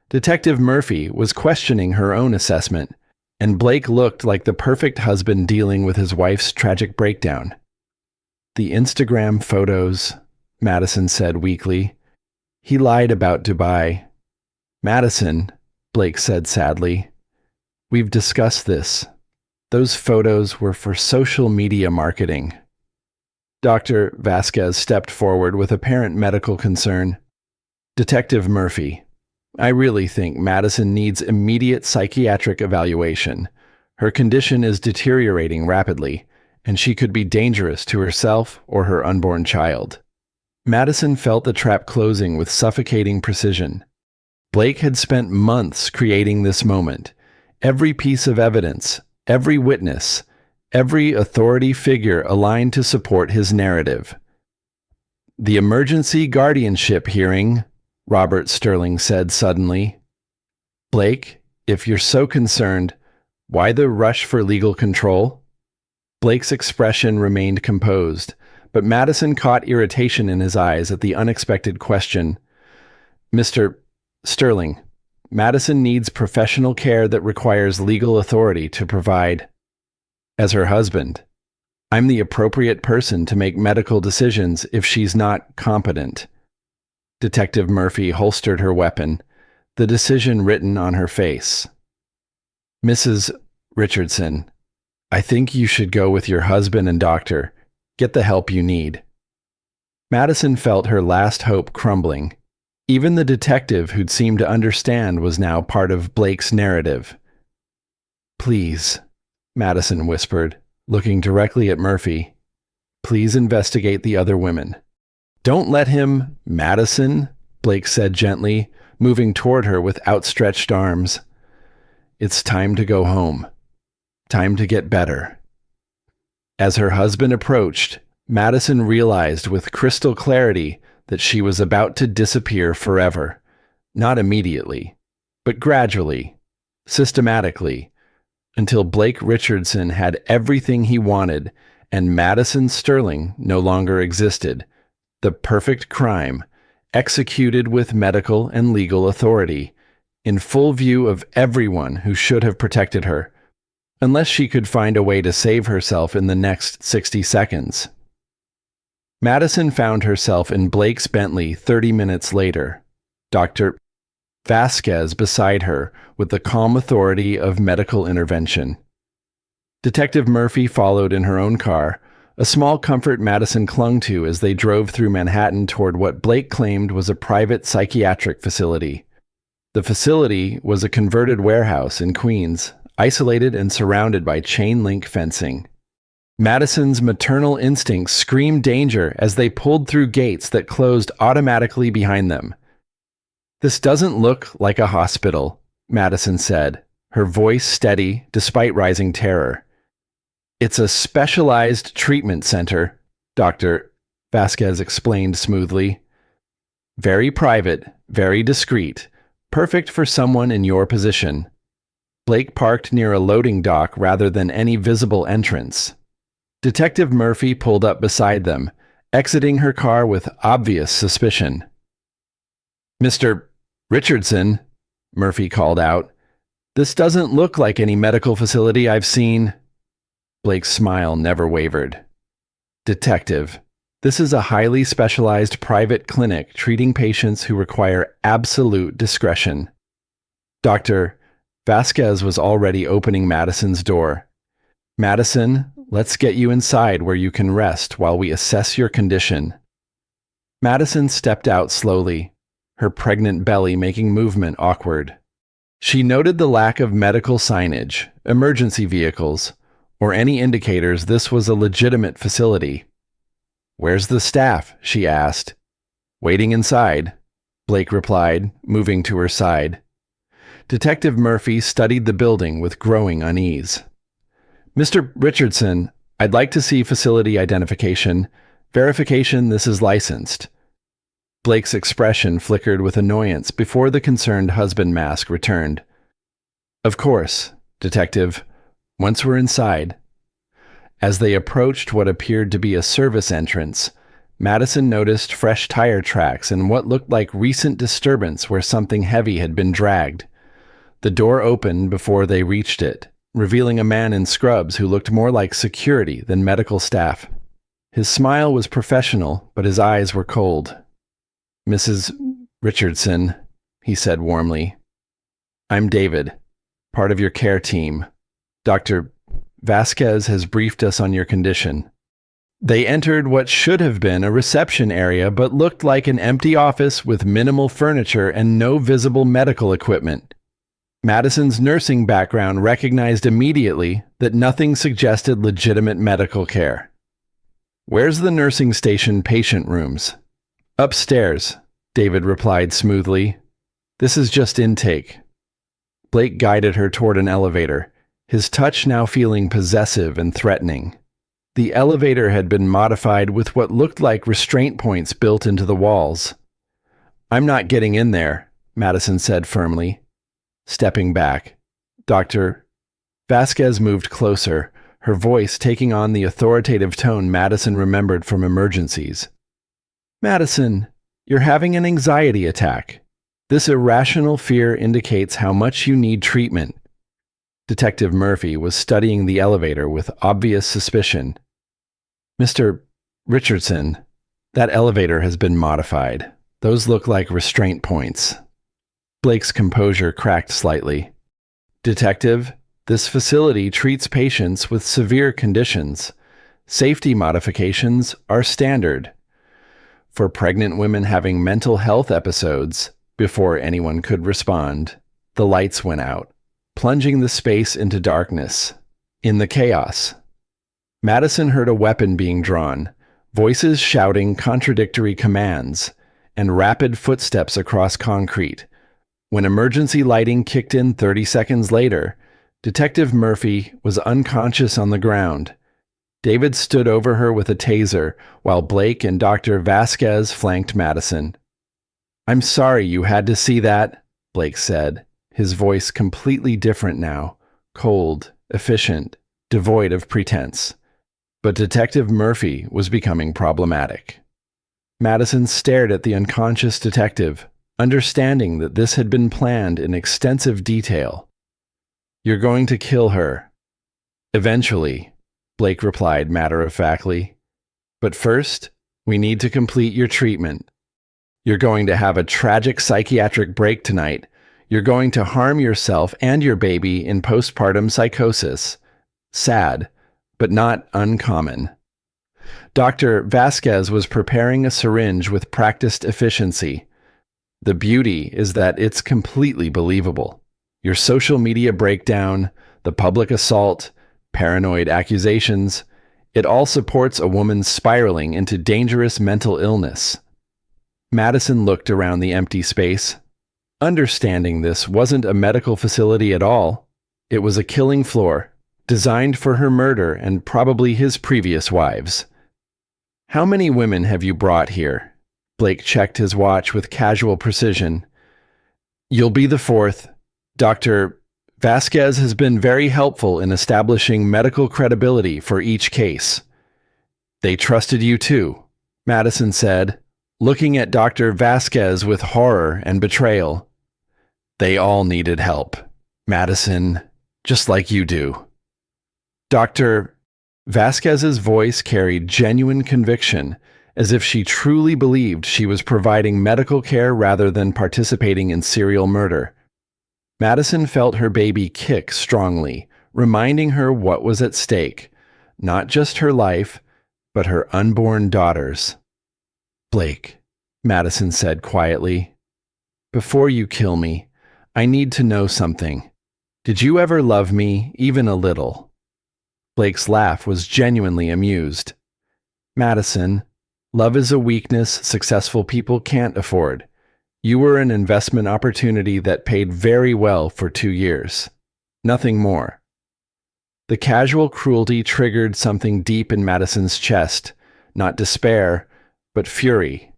Detective Murphy was questioning her own assessment, and Blake looked like the perfect husband dealing with his wife's tragic breakdown. The Instagram photos, Madison said weakly. He lied about Dubai. Madison, Blake said sadly, we've discussed this. Those photos were for social media marketing. Dr. Vasquez stepped forward with apparent medical concern. Detective Murphy, I really think Madison needs immediate psychiatric evaluation. Her condition is deteriorating rapidly, and she could be dangerous to herself or her unborn child. Madison felt the trap closing with suffocating precision. Blake had spent months creating this moment. Every piece of evidence, every witness, every authority figure aligned to support his narrative. The emergency guardianship hearing, Robert Sterling said suddenly. Blake, if you're so concerned, why the rush for legal control? Blake's expression remained composed, but Madison caught irritation in his eyes at the unexpected question. Mr. Sterling, Madison needs professional care that requires legal authority to provide. As her husband, I'm the appropriate person to make medical decisions if she's not competent. Detective Murphy holstered her weapon, the decision written on her face. Mrs. Richardson, I think you should go with your husband and doctor. Get the help you need. Madison felt her last hope crumbling. Even the detective who'd seemed to understand was now part of Blake's narrative. Please, Madison whispered, looking directly at Murphy. Please investigate the other women. Don't let him, Madison, Blake said gently, moving toward her with outstretched arms. It's time to go home. Time to get better. As her husband approached, Madison realized with crystal clarity that she was about to disappear forever. Not immediately, but gradually, systematically, until Blake Richardson had everything he wanted and Madison Sterling no longer existed. The perfect crime, executed with medical and legal authority, in full view of everyone who should have protected her, unless she could find a way to save herself in the next 60 seconds. Madison found herself in Blake's Bentley 30 minutes later, Dr. Vasquez beside her with the calm authority of medical intervention. Detective Murphy followed in her own car, a small comfort Madison clung to as they drove through Manhattan toward what Blake claimed was a private psychiatric facility. The facility was a converted warehouse in Queens, isolated and surrounded by chain-link fencing. Madison's maternal instincts screamed danger as they pulled through gates that closed automatically behind them. This doesn't look like a hospital, Madison said, her voice steady despite rising terror. It's a specialized treatment center, Dr. Vasquez explained smoothly. Very private, very discreet, perfect for someone in your position. Blake parked near a loading dock rather than any visible entrance. Detective Murphy pulled up beside them, exiting her car with obvious suspicion. Mr. Richardson, Murphy called out, this doesn't look like any medical facility I've seen. Blake's smile never wavered. Detective, this is a highly specialized private clinic treating patients who require absolute discretion. Dr. Vasquez was already opening Madison's door. Madison, let's get you inside where you can rest while we assess your condition. Madison stepped out slowly, her pregnant belly making movement awkward. She noted the lack of medical signage, emergency vehicles, or any indicators this was a legitimate facility. "Where's the staff?" she asked. "Waiting inside," Blake replied, moving to her side. Detective Murphy studied the building with growing unease. "Mr. Richardson, I'd like to see facility identification. Verification this is licensed." Blake's expression flickered with annoyance before the concerned husband mask returned. "Of course, Detective. Once we're inside." As they approached what appeared to be a service entrance, Madison noticed fresh tire tracks and what looked like recent disturbance where something heavy had been dragged. The door opened before they reached it, revealing a man in scrubs who looked more like security than medical staff. His smile was professional, but his eyes were cold. "Mrs. Richardson," he said warmly. "I'm David, part of your care team. Dr. Vasquez has briefed us on your condition." They entered what should have been a reception area but looked like an empty office with minimal furniture and no visible medical equipment. Madison's nursing background recognized immediately that nothing suggested legitimate medical care. "Where's the nursing station patient rooms?" "Upstairs," David replied smoothly. "This is just intake." Blake guided her toward an elevator, his touch now feeling possessive and threatening. The elevator had been modified with what looked like restraint points built into the walls. "I'm not getting in there," Madison said firmly. Stepping back, Dr. Vasquez moved closer, her voice taking on the authoritative tone Madison remembered from emergencies. "Madison, you're having an anxiety attack. This irrational fear indicates how much you need treatment." Detective Murphy was studying the elevator with obvious suspicion. "Mr. Richardson, that elevator has been modified. Those look like restraint points." Blake's composure cracked slightly. "Detective, this facility treats patients with severe conditions. Safety modifications are standard." For pregnant women having mental health episodes, before anyone could respond, the lights went out, plunging the space into darkness. In the chaos, Madison heard a weapon being drawn, voices shouting contradictory commands, and rapid footsteps across concrete. When emergency lighting kicked in 30 seconds later, Detective Murphy was unconscious on the ground. David stood over her with a taser, while Blake and Dr. Vasquez flanked Madison. "I'm sorry you had to see that," Blake said, his voice completely different now, cold, efficient, devoid of pretense. But Detective Murphy was becoming problematic. Madison stared at the unconscious detective, understanding that this had been planned in extensive detail. "You're going to kill her." "Eventually," Blake replied matter-of-factly. "But first, we need to complete your treatment. You're going to have a tragic psychiatric break tonight. You're going to harm yourself and your baby in postpartum psychosis. Sad, but not uncommon." Dr. Vasquez was preparing a syringe with practiced efficiency. The beauty is that it's completely believable. Your social media breakdown, the public assault, paranoid accusations, it all supports a woman spiraling into dangerous mental illness. Madison looked around the empty space, understanding this wasn't a medical facility at all. It was a killing floor, designed for her murder and probably his previous wives. "How many women have you brought here?" Blake checked his watch with casual precision. "You'll be the fourth. Dr. Vasquez has been very helpful in establishing medical credibility for each case." "They trusted you too," Madison said, looking at Dr. Vasquez with horror and betrayal. "They all needed help, Madison, just like you do." Dr. Vasquez's voice carried genuine conviction, as if she truly believed she was providing medical care rather than participating in serial murder. Madison felt her baby kick strongly, reminding her what was at stake, not just her life, but her unborn daughter's. "Blake, Madison said quietly. Before you kill me, I need to know something. Did you ever love me, even a little? Blake's laugh was genuinely amused. Madison, love is a weakness successful people can't afford. You were an investment opportunity that paid very well for 2 years. Nothing more. The casual cruelty triggered something deep in Madison's chest, not despair, but fury,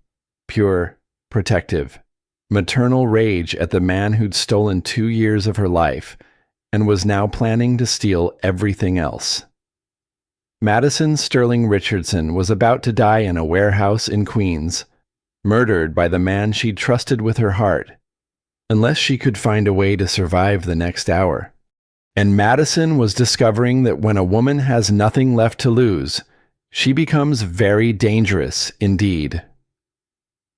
pure, protective, maternal rage at the man who'd stolen 2 years of her life and was now planning to steal everything else. Madison Sterling Richardson was about to die in a warehouse in Queens, murdered by the man she'd trusted with her heart, unless she could find a way to survive the next hour. And Madison was discovering that when a woman has nothing left to lose, she becomes very dangerous indeed.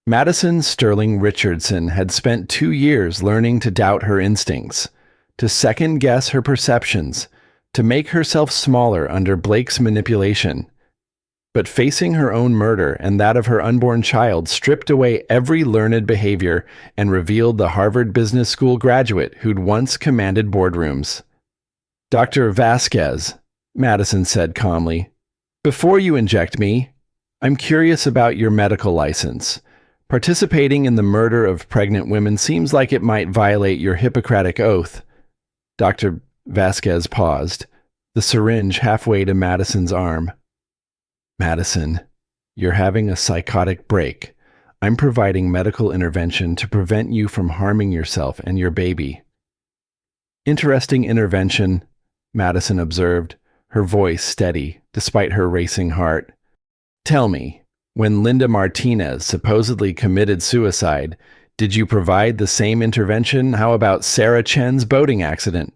Madison Sterling Richardson had spent 2 years learning to doubt her instincts, to second-guess her perceptions, to make herself smaller under Blake's manipulation. But facing her own murder and that of her unborn child stripped away every learned behavior and revealed the Harvard Business School graduate who'd once commanded boardrooms. Dr. Vasquez, Madison said calmly, before you inject me, I'm curious about your medical license. Participating in the murder of pregnant women seems like it might violate your Hippocratic oath. Dr. Vasquez paused, the syringe halfway to Madison's arm. Madison, you're having a psychotic break. I'm providing medical intervention to prevent you from harming yourself and your baby. Interesting intervention, Madison observed, her voice steady despite her racing heart. Tell me, when Linda Martinez supposedly committed suicide, did you provide the same intervention? How about Sarah Chen's boating accident?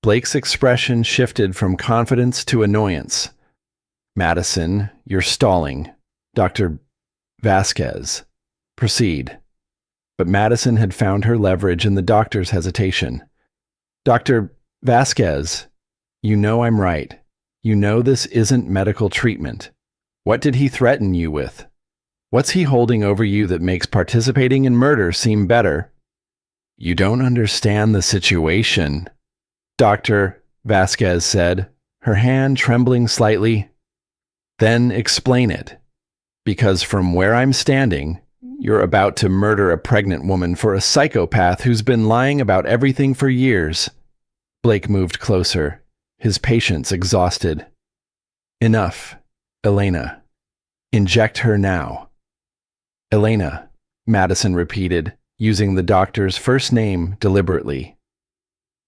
Blake's expression shifted from confidence to annoyance. Madison, you're stalling. Dr. Vasquez, proceed. But Madison had found her leverage in the doctor's hesitation. Dr. Vasquez, you know I'm right. You know this isn't medical treatment. What did he threaten you with? What's he holding over you that makes participating in murder seem better? You don't understand the situation, Dr. Vasquez said, her hand trembling slightly. Then explain it. Because from where I'm standing, you're about to murder a pregnant woman for a psychopath who's been lying about everything for years. Blake moved closer, his patience exhausted. Enough, Elena. Inject her now. Elena, Madison repeated, using the doctor's first name deliberately.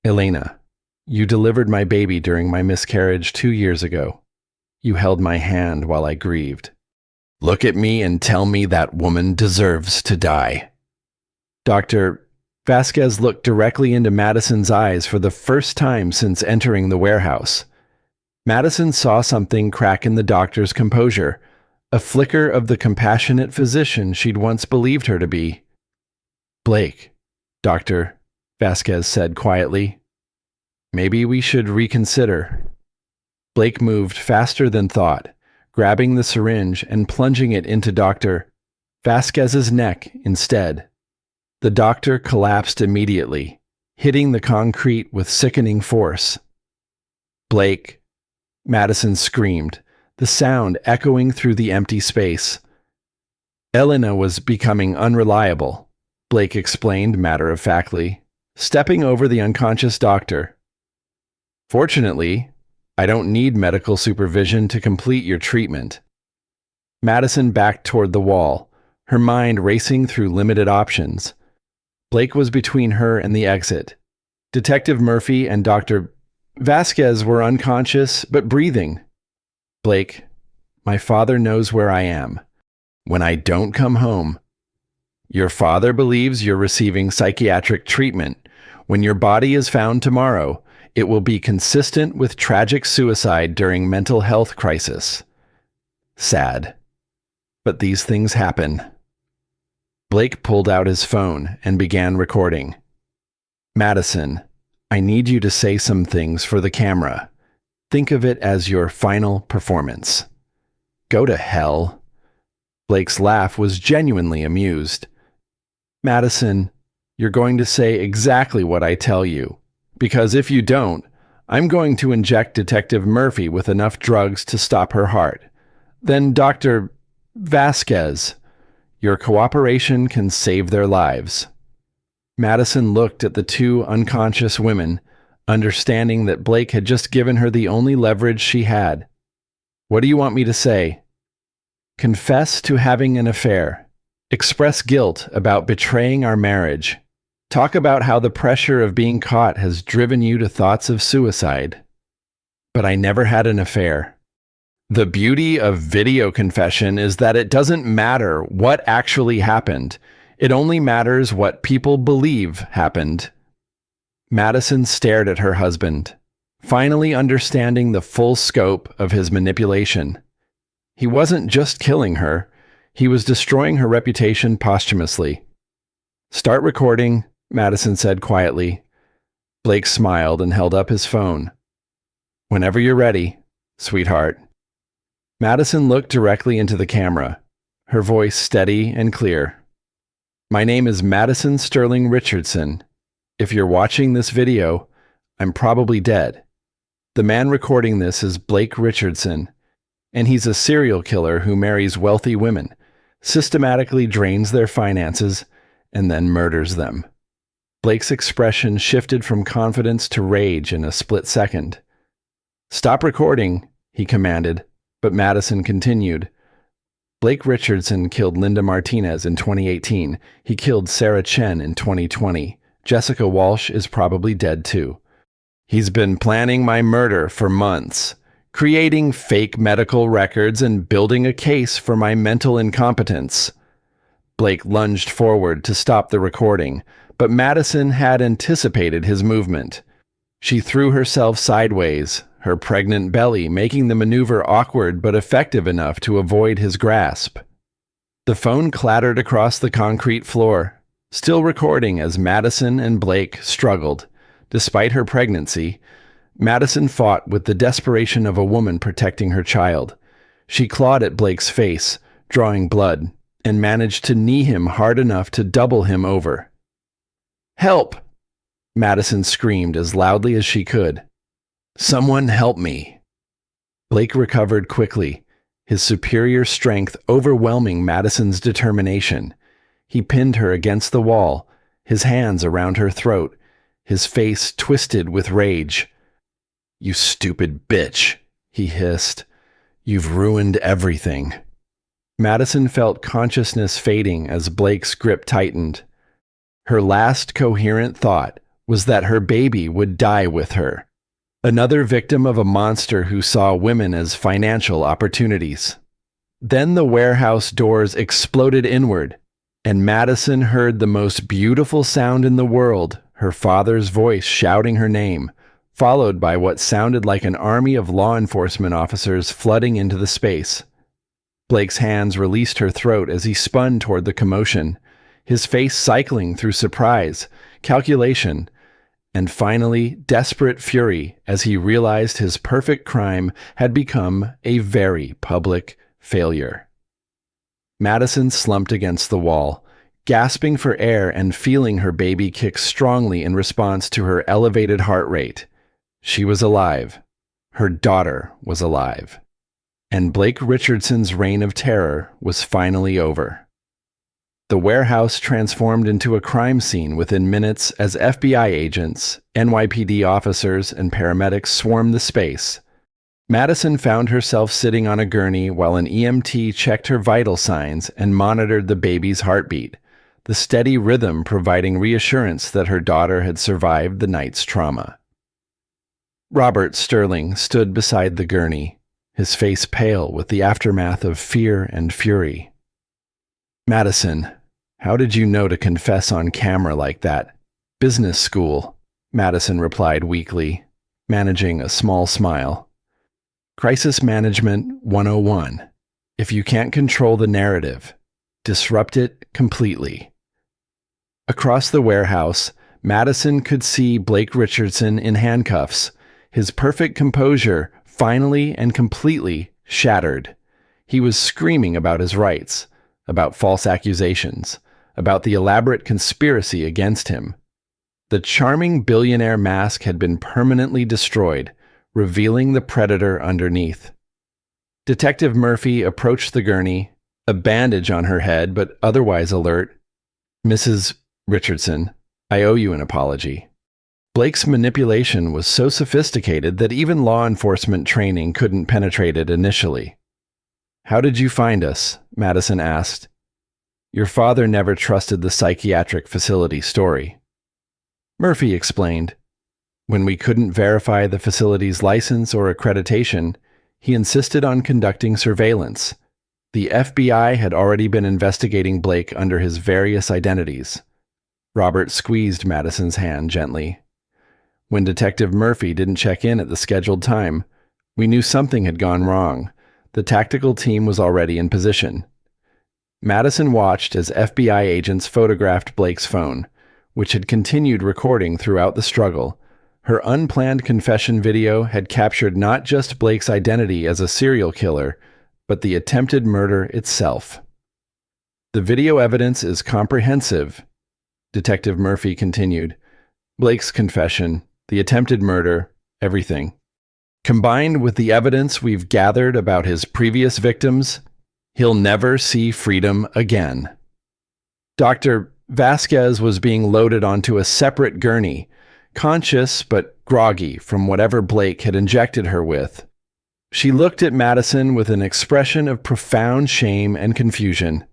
Elena, you delivered my baby during my miscarriage 2 years ago. You held my hand while I grieved. Look at me and tell me that woman deserves to die. Dr. Vasquez looked directly into Madison's eyes for the first time since entering the warehouse. Madison saw something crack in the doctor's composure, a flicker of the compassionate physician she'd once believed her to be. Blake, Dr. Vasquez said quietly, maybe we should reconsider. Blake moved faster than thought, grabbing the syringe and plunging it into Dr. Vasquez's neck instead. The doctor collapsed immediately, hitting the concrete with sickening force. Blake, Madison screamed, the sound echoing through the empty space. Elena was becoming unreliable, Blake explained matter-of-factly, stepping over the unconscious doctor. Fortunately, I don't need medical supervision to complete your treatment. Madison backed toward the wall, her mind racing through limited options. Blake was between her and the exit. Detective Murphy and Dr. Vasquez were unconscious but breathing. Blake, my father knows where I am. When I don't come home, your father believes you're receiving psychiatric treatment. When your body is found tomorrow, it will be consistent with tragic suicide during mental health crisis. Sad. But these things happen. Blake pulled out his phone and began recording. Madison, I need you to say some things for the camera. Think of it as your final performance. Go to hell. Blake's laugh was genuinely amused. Madison, you're going to say exactly what I tell you, because if you don't, I'm going to inject Detective Murphy with enough drugs to stop her heart. Then Dr. Vasquez, your cooperation can save their lives. Madison looked at the two unconscious women, understanding that Blake had just given her the only leverage she had. What do you want me to say? Confess to having an affair. Express guilt about betraying our marriage. Talk about how the pressure of being caught has driven you to thoughts of suicide. But I never had an affair. The beauty of video confession is that it doesn't matter what actually happened. It only matters what people believe happened. Madison stared at her husband, finally understanding the full scope of his manipulation. He wasn't just killing her, he was destroying her reputation posthumously. Start recording, Madison said quietly. Blake smiled and held up his phone. Whenever you're ready, sweetheart. Madison looked directly into the camera, her voice steady and clear. My name is Madison Sterling Richardson. If you're watching this video, I'm probably dead. The man recording this is Blake Richardson, and he's a serial killer who marries wealthy women, systematically drains their finances, and then murders them. Blake's expression shifted from confidence to rage in a split second. Stop recording, he commanded, but Madison continued. Blake Richardson killed Linda Martinez in 2018. He killed Sarah Chen in 2020. Jessica Walsh is probably dead too. He's been planning my murder for months, creating fake medical records and building a case for my mental incompetence. Blake lunged forward to stop the recording, but Madison had anticipated his movement. She threw herself sideways, her pregnant belly making the maneuver awkward but effective enough to avoid his grasp. The phone clattered across the concrete floor, still recording as Madison and Blake struggled. Despite her pregnancy, Madison fought with the desperation of a woman protecting her child. She clawed at Blake's face, drawing blood, and managed to knee him hard enough to double him over. Help! Madison screamed as loudly as she could. Someone help me! Blake recovered quickly, his superior strength overwhelming Madison's determination. He pinned her against the wall, his hands around her throat, his face twisted with rage. You stupid bitch, he hissed. You've ruined everything. Madison felt consciousness fading as Blake's grip tightened. Her last coherent thought was that her baby would die with her. Another victim of a monster who saw women as financial opportunities. Then the warehouse doors exploded inward, and Madison heard the most beautiful sound in the world, her father's voice shouting her name, followed by what sounded like an army of law enforcement officers flooding into the space. Blake's hands released her throat as he spun toward the commotion, his face cycling through surprise, calculation, and finally desperate fury as he realized his perfect crime had become a very public failure. Madison slumped against the wall, gasping for air and feeling her baby kick strongly in response to her elevated heart rate. She was alive. Her daughter was alive. And Blake Richardson's reign of terror was finally over. The warehouse transformed into a crime scene within minutes as FBI agents, NYPD officers, and paramedics swarmed the space. Madison found herself sitting on a gurney while an EMT checked her vital signs and monitored the baby's heartbeat, the steady rhythm providing reassurance that her daughter had survived the night's trauma. Robert Sterling stood beside the gurney, his face pale with the aftermath of fear and fury. Madison, how did you know to confess on camera like that? Business school, Madison replied weakly, managing a small smile. Crisis Management 101. If you can't control the narrative, disrupt it completely. Across the warehouse, Madison could see Blake Richardson in handcuffs, his perfect composure finally and completely shattered. He was screaming about his rights, about false accusations, about the elaborate conspiracy against him. The charming billionaire mask had been permanently destroyed, revealing the predator underneath. Detective Murphy approached the gurney, a bandage on her head but otherwise alert. "Mrs. Richardson, I owe you an apology." Blake's manipulation was so sophisticated that even law enforcement training couldn't penetrate it initially. "How did you find us?" Madison asked. "Your father never trusted the psychiatric facility story." Murphy explained. "When we couldn't verify the facility's license or accreditation, he insisted on conducting surveillance. The FBI had already been investigating Blake under his various identities." Robert squeezed Madison's hand gently. "When Detective Murphy didn't check in at the scheduled time, we knew something had gone wrong. The tactical team was already in position." Madison watched as FBI agents photographed Blake's phone, which had continued recording throughout the struggle. Her unplanned confession video had captured not just Blake's identity as a serial killer, but the attempted murder itself. "The video evidence is comprehensive," Detective Murphy continued. "Blake's confession, the attempted murder, everything. Combined with the evidence we've gathered about his previous victims, he'll never see freedom again." Dr. Vasquez was being loaded onto a separate gurney, conscious but groggy from whatever Blake had injected her with. She looked at Madison with an expression of profound shame and confusion.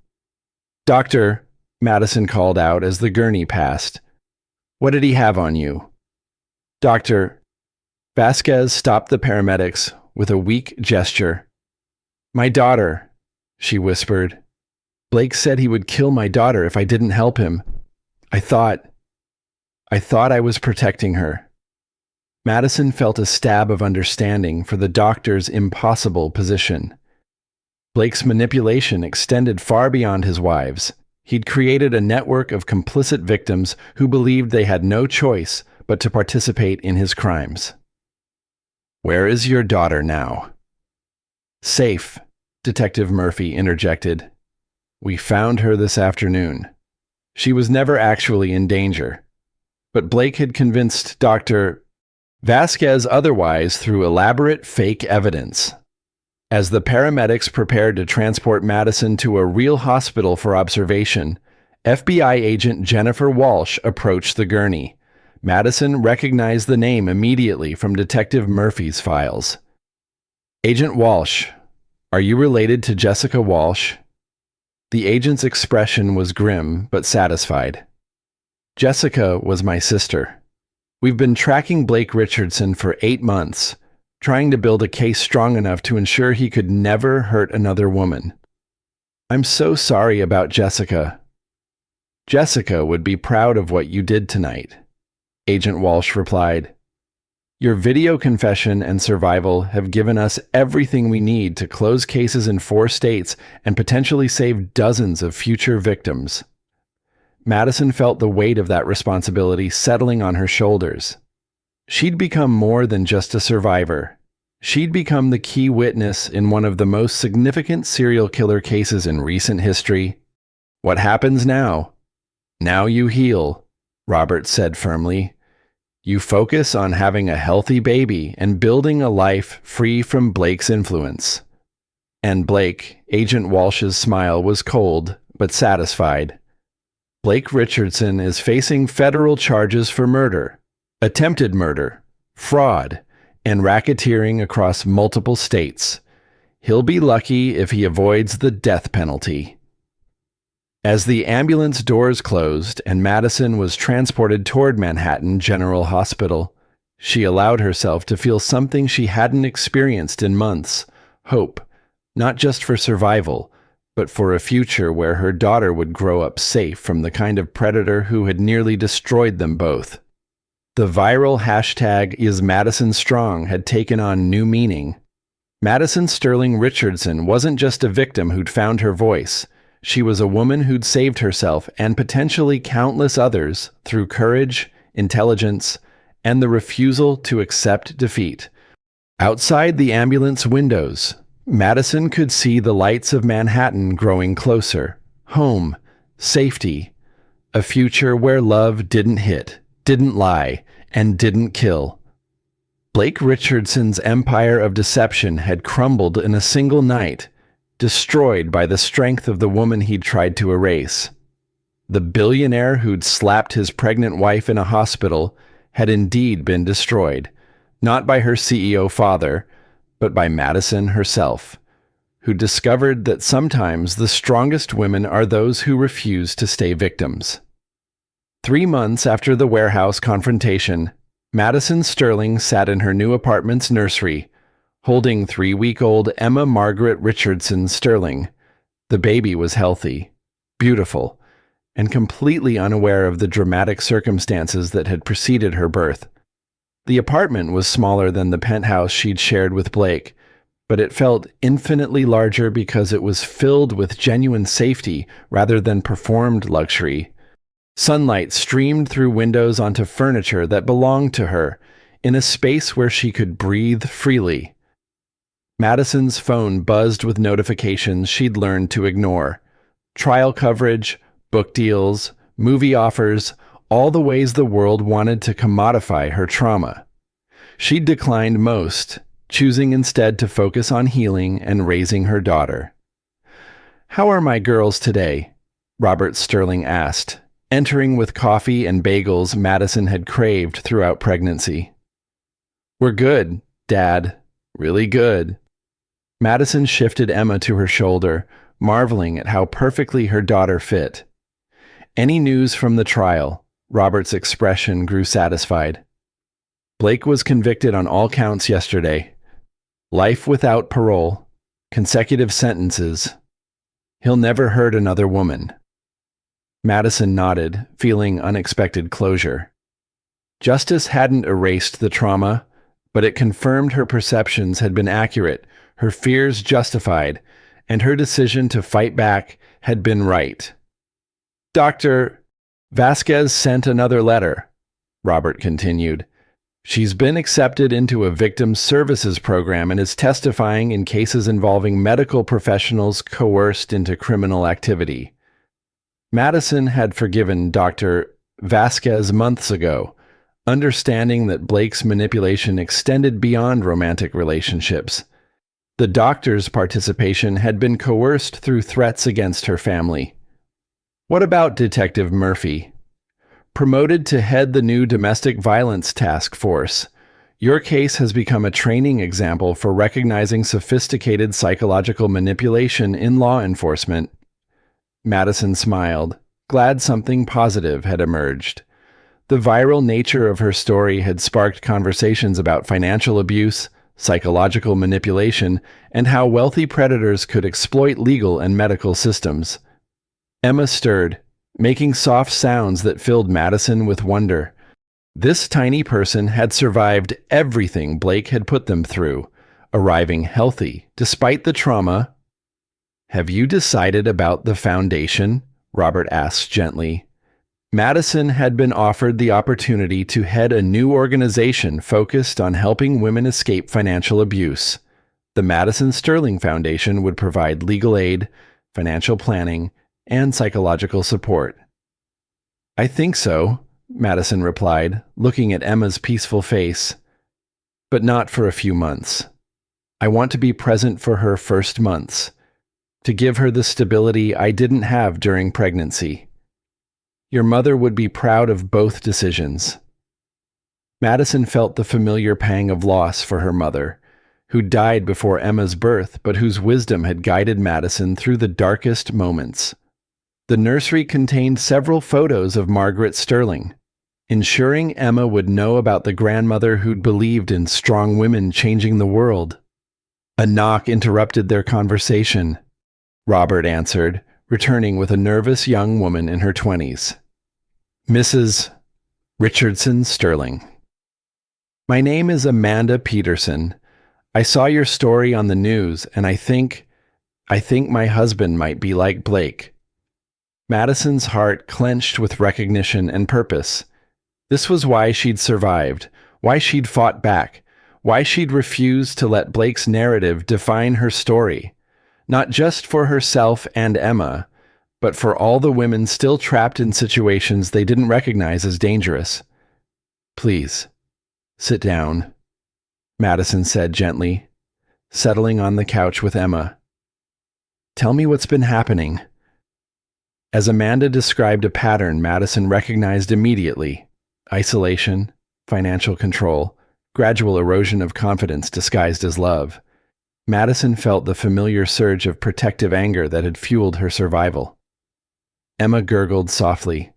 "Doctor," Madison called out as the gurney passed, "what did he have on you?" "Doctor." Vasquez stopped the paramedics with a weak gesture. "My daughter," she whispered. "Blake said he would kill my daughter if I didn't help him. I thought I was protecting her." Madison felt a stab of understanding for the doctor's impossible position. Blake's manipulation extended far beyond his wives. He'd created a network of complicit victims who believed they had no choice but to participate in his crimes. "Where is your daughter now?" "Safe," Detective Murphy interjected. "We found her this afternoon. She was never actually in danger." But Blake had convinced Dr. Vasquez otherwise through elaborate fake evidence. As the paramedics prepared to transport Madison to a real hospital for observation, FBI agent Jennifer Walsh approached the gurney. Madison recognized the name immediately from Detective Murphy's files. "Agent Walsh, are you related to Jessica Walsh?" The agent's expression was grim but satisfied. "Jessica was my sister. We've been tracking Blake Richardson for 8 months, trying to build a case strong enough to ensure he could never hurt another woman. I'm so sorry about Jessica." "Jessica would be proud of what you did tonight," Agent Walsh replied. "Your video confession and survival have given us everything we need to close cases in 4 states and potentially save dozens of future victims." Madison felt the weight of that responsibility settling on her shoulders. She'd become more than just a survivor. She'd become the key witness in one of the most significant serial killer cases in recent history. "What happens now? Now you heal," Robert said firmly. "You focus on having a healthy baby and building a life free from Blake's influence." And Blake, Agent Walsh's smile was cold but satisfied. "Blake Richardson is facing federal charges for murder, attempted murder, fraud, and racketeering across multiple states. He'll be lucky if he avoids the death penalty." As the ambulance doors closed and Madison was transported toward Manhattan General Hospital, she allowed herself to feel something she hadn't experienced in months: hope, not just for survival, but for a future where her daughter would grow up safe from the kind of predator who had nearly destroyed them both. The viral hashtag #IsMadisonStrong had taken on new meaning. Madison Sterling Richardson wasn't just a victim who'd found her voice. She was a woman who'd saved herself and potentially countless others through courage, intelligence, and the refusal to accept defeat. Outside the ambulance windows, Madison could see the lights of Manhattan growing closer, home, safety, a future where love didn't hit, didn't lie, and didn't kill. Blake Richardson's empire of deception had crumbled in a single night, destroyed by the strength of the woman he'd tried to erase. The billionaire who'd slapped his pregnant wife in a hospital had indeed been destroyed, not by her CEO father, but by Madison herself, who discovered that sometimes the strongest women are those who refuse to stay victims. 3 months after the warehouse confrontation, Madison Sterling sat in her new apartment's nursery, holding 3-week-old Emma Margaret Richardson Sterling. The baby was healthy, beautiful, and completely unaware of the dramatic circumstances that had preceded her birth. The apartment was smaller than the penthouse she'd shared with Blake, but it felt infinitely larger because it was filled with genuine safety rather than performed luxury. Sunlight streamed through windows onto furniture that belonged to her, in a space where she could breathe freely. Madison's phone buzzed with notifications she'd learned to ignore. Trial coverage, book deals, movie offers, all the ways the world wanted to commodify her trauma. She'd declined most, choosing instead to focus on healing and raising her daughter. "How are my girls today?" Robert Sterling asked, entering with coffee and bagels Madison had craved throughout pregnancy. "We're good, Dad. Really good." Madison shifted Emma to her shoulder, marveling at how perfectly her daughter fit. "Any news from the trial?" Robert's expression grew satisfied. "Blake was convicted on all counts yesterday. Life without parole, consecutive sentences. He'll never hurt another woman." Madison nodded, feeling unexpected closure. Justice hadn't erased the trauma, but it confirmed her perceptions had been accurate, her fears justified, and her decision to fight back had been right. "Dr. Vasquez sent another letter," Robert continued. "She's been accepted into a victim services program and is testifying in cases involving medical professionals coerced into criminal activity." Madison had forgiven Dr. Vasquez months ago, understanding that Blake's manipulation extended beyond romantic relationships. The doctor's participation had been coerced through threats against her family. "What about Detective Murphy? Promoted to head the new domestic violence task force, your case has become a training example for recognizing sophisticated psychological manipulation in law enforcement." Madison smiled, glad something positive had emerged. The viral nature of her story had sparked conversations about financial abuse, psychological manipulation, and how wealthy predators could exploit legal and medical systems. Emma stirred, making soft sounds that filled Madison with wonder. This tiny person had survived everything Blake had put them through, arriving healthy despite the trauma. "Have you decided about the foundation?" Robert asked gently. Madison had been offered the opportunity to head a new organization focused on helping women escape financial abuse. The Madison Sterling Foundation would provide legal aid, financial planning, and psychological support. "I think so," Madison replied, looking at Emma's peaceful face. "But not for a few months. I want to be present for her first months, to give her the stability I didn't have during pregnancy. Your mother would be proud of both decisions." Madison felt the familiar pang of loss for her mother, who died before Emma's birth but whose wisdom had guided Madison through the darkest moments. The nursery contained several photos of Margaret Sterling, ensuring Emma would know about the grandmother who'd believed in strong women changing the world. A knock interrupted their conversation. Robert answered, returning with a nervous young woman in her 20s. "Mrs. Richardson Sterling." "My name is Amanda Peterson. I saw your story on the news, and I think my husband might be like Blake." Madison's heart clenched with recognition and purpose. This was why she'd survived, why she'd fought back, why she'd refused to let Blake's narrative define her story. Not just for herself and Emma, but for all the women still trapped in situations they didn't recognize as dangerous. "Please, sit down," Madison said gently, settling on the couch with Emma. "Tell me what's been happening." As Amanda described a pattern Madison recognized immediately: isolation, financial control, gradual erosion of confidence disguised as love. Madison felt the familiar surge of protective anger that had fueled her survival. Emma gurgled softly,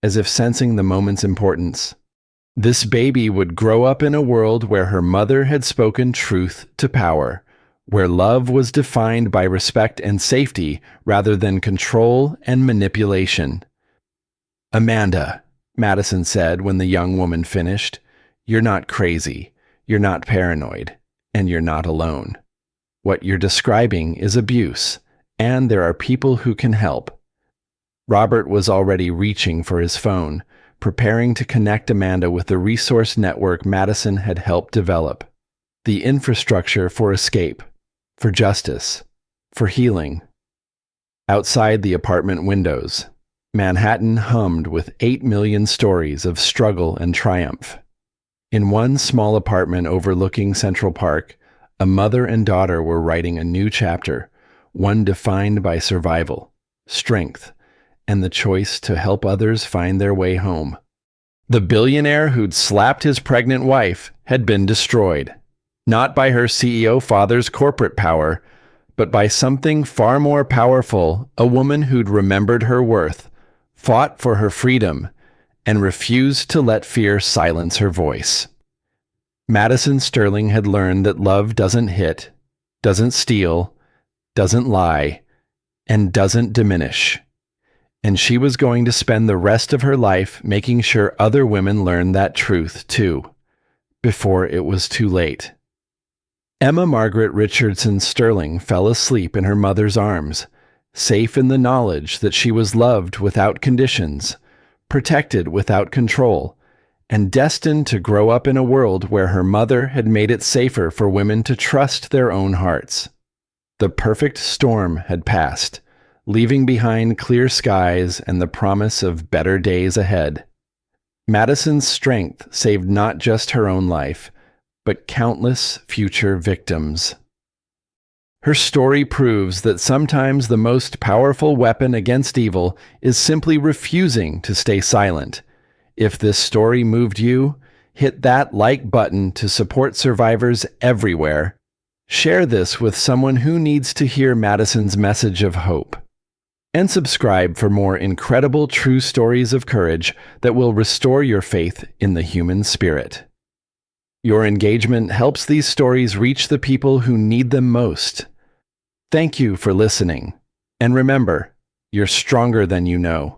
as if sensing the moment's importance. This baby would grow up in a world where her mother had spoken truth to power, where love was defined by respect and safety rather than control and manipulation. "Amanda," Madison said when the young woman finished, "you're not crazy, you're not paranoid, and you're not alone. What you're describing is abuse, and there are people who can help." Robert was already reaching for his phone, preparing to connect Amanda with the resource network Madison had helped develop. The infrastructure for escape, for justice, for healing. Outside the apartment windows, Manhattan hummed with 8 million stories of struggle and triumph. In one small apartment overlooking Central Park, a mother and daughter were writing a new chapter, one defined by survival, strength, and the choice to help others find their way home. The billionaire who'd slapped his pregnant wife had been destroyed, not by her CEO father's corporate power, but by something far more powerful: a woman who'd remembered her worth, fought for her freedom, and refused to let fear silence her voice. Madison Sterling had learned that love doesn't hit, doesn't steal, doesn't lie, and doesn't diminish. And she was going to spend the rest of her life making sure other women learned that truth too, before it was too late. Emma Margaret Richardson Sterling fell asleep in her mother's arms, safe in the knowledge that she was loved without conditions, protected without control, and destined to grow up in a world where her mother had made it safer for women to trust their own hearts. The perfect storm had passed, leaving behind clear skies and the promise of better days ahead. Madison's strength saved not just her own life, but countless future victims. Her story proves that sometimes the most powerful weapon against evil is simply refusing to stay silent. If this story moved you, hit that like button to support survivors everywhere. Share this with someone who needs to hear Madison's message of hope. And subscribe for more incredible true stories of courage that will restore your faith in the human spirit. Your engagement helps these stories reach the people who need them most. Thank you for listening. And remember, you're stronger than you know.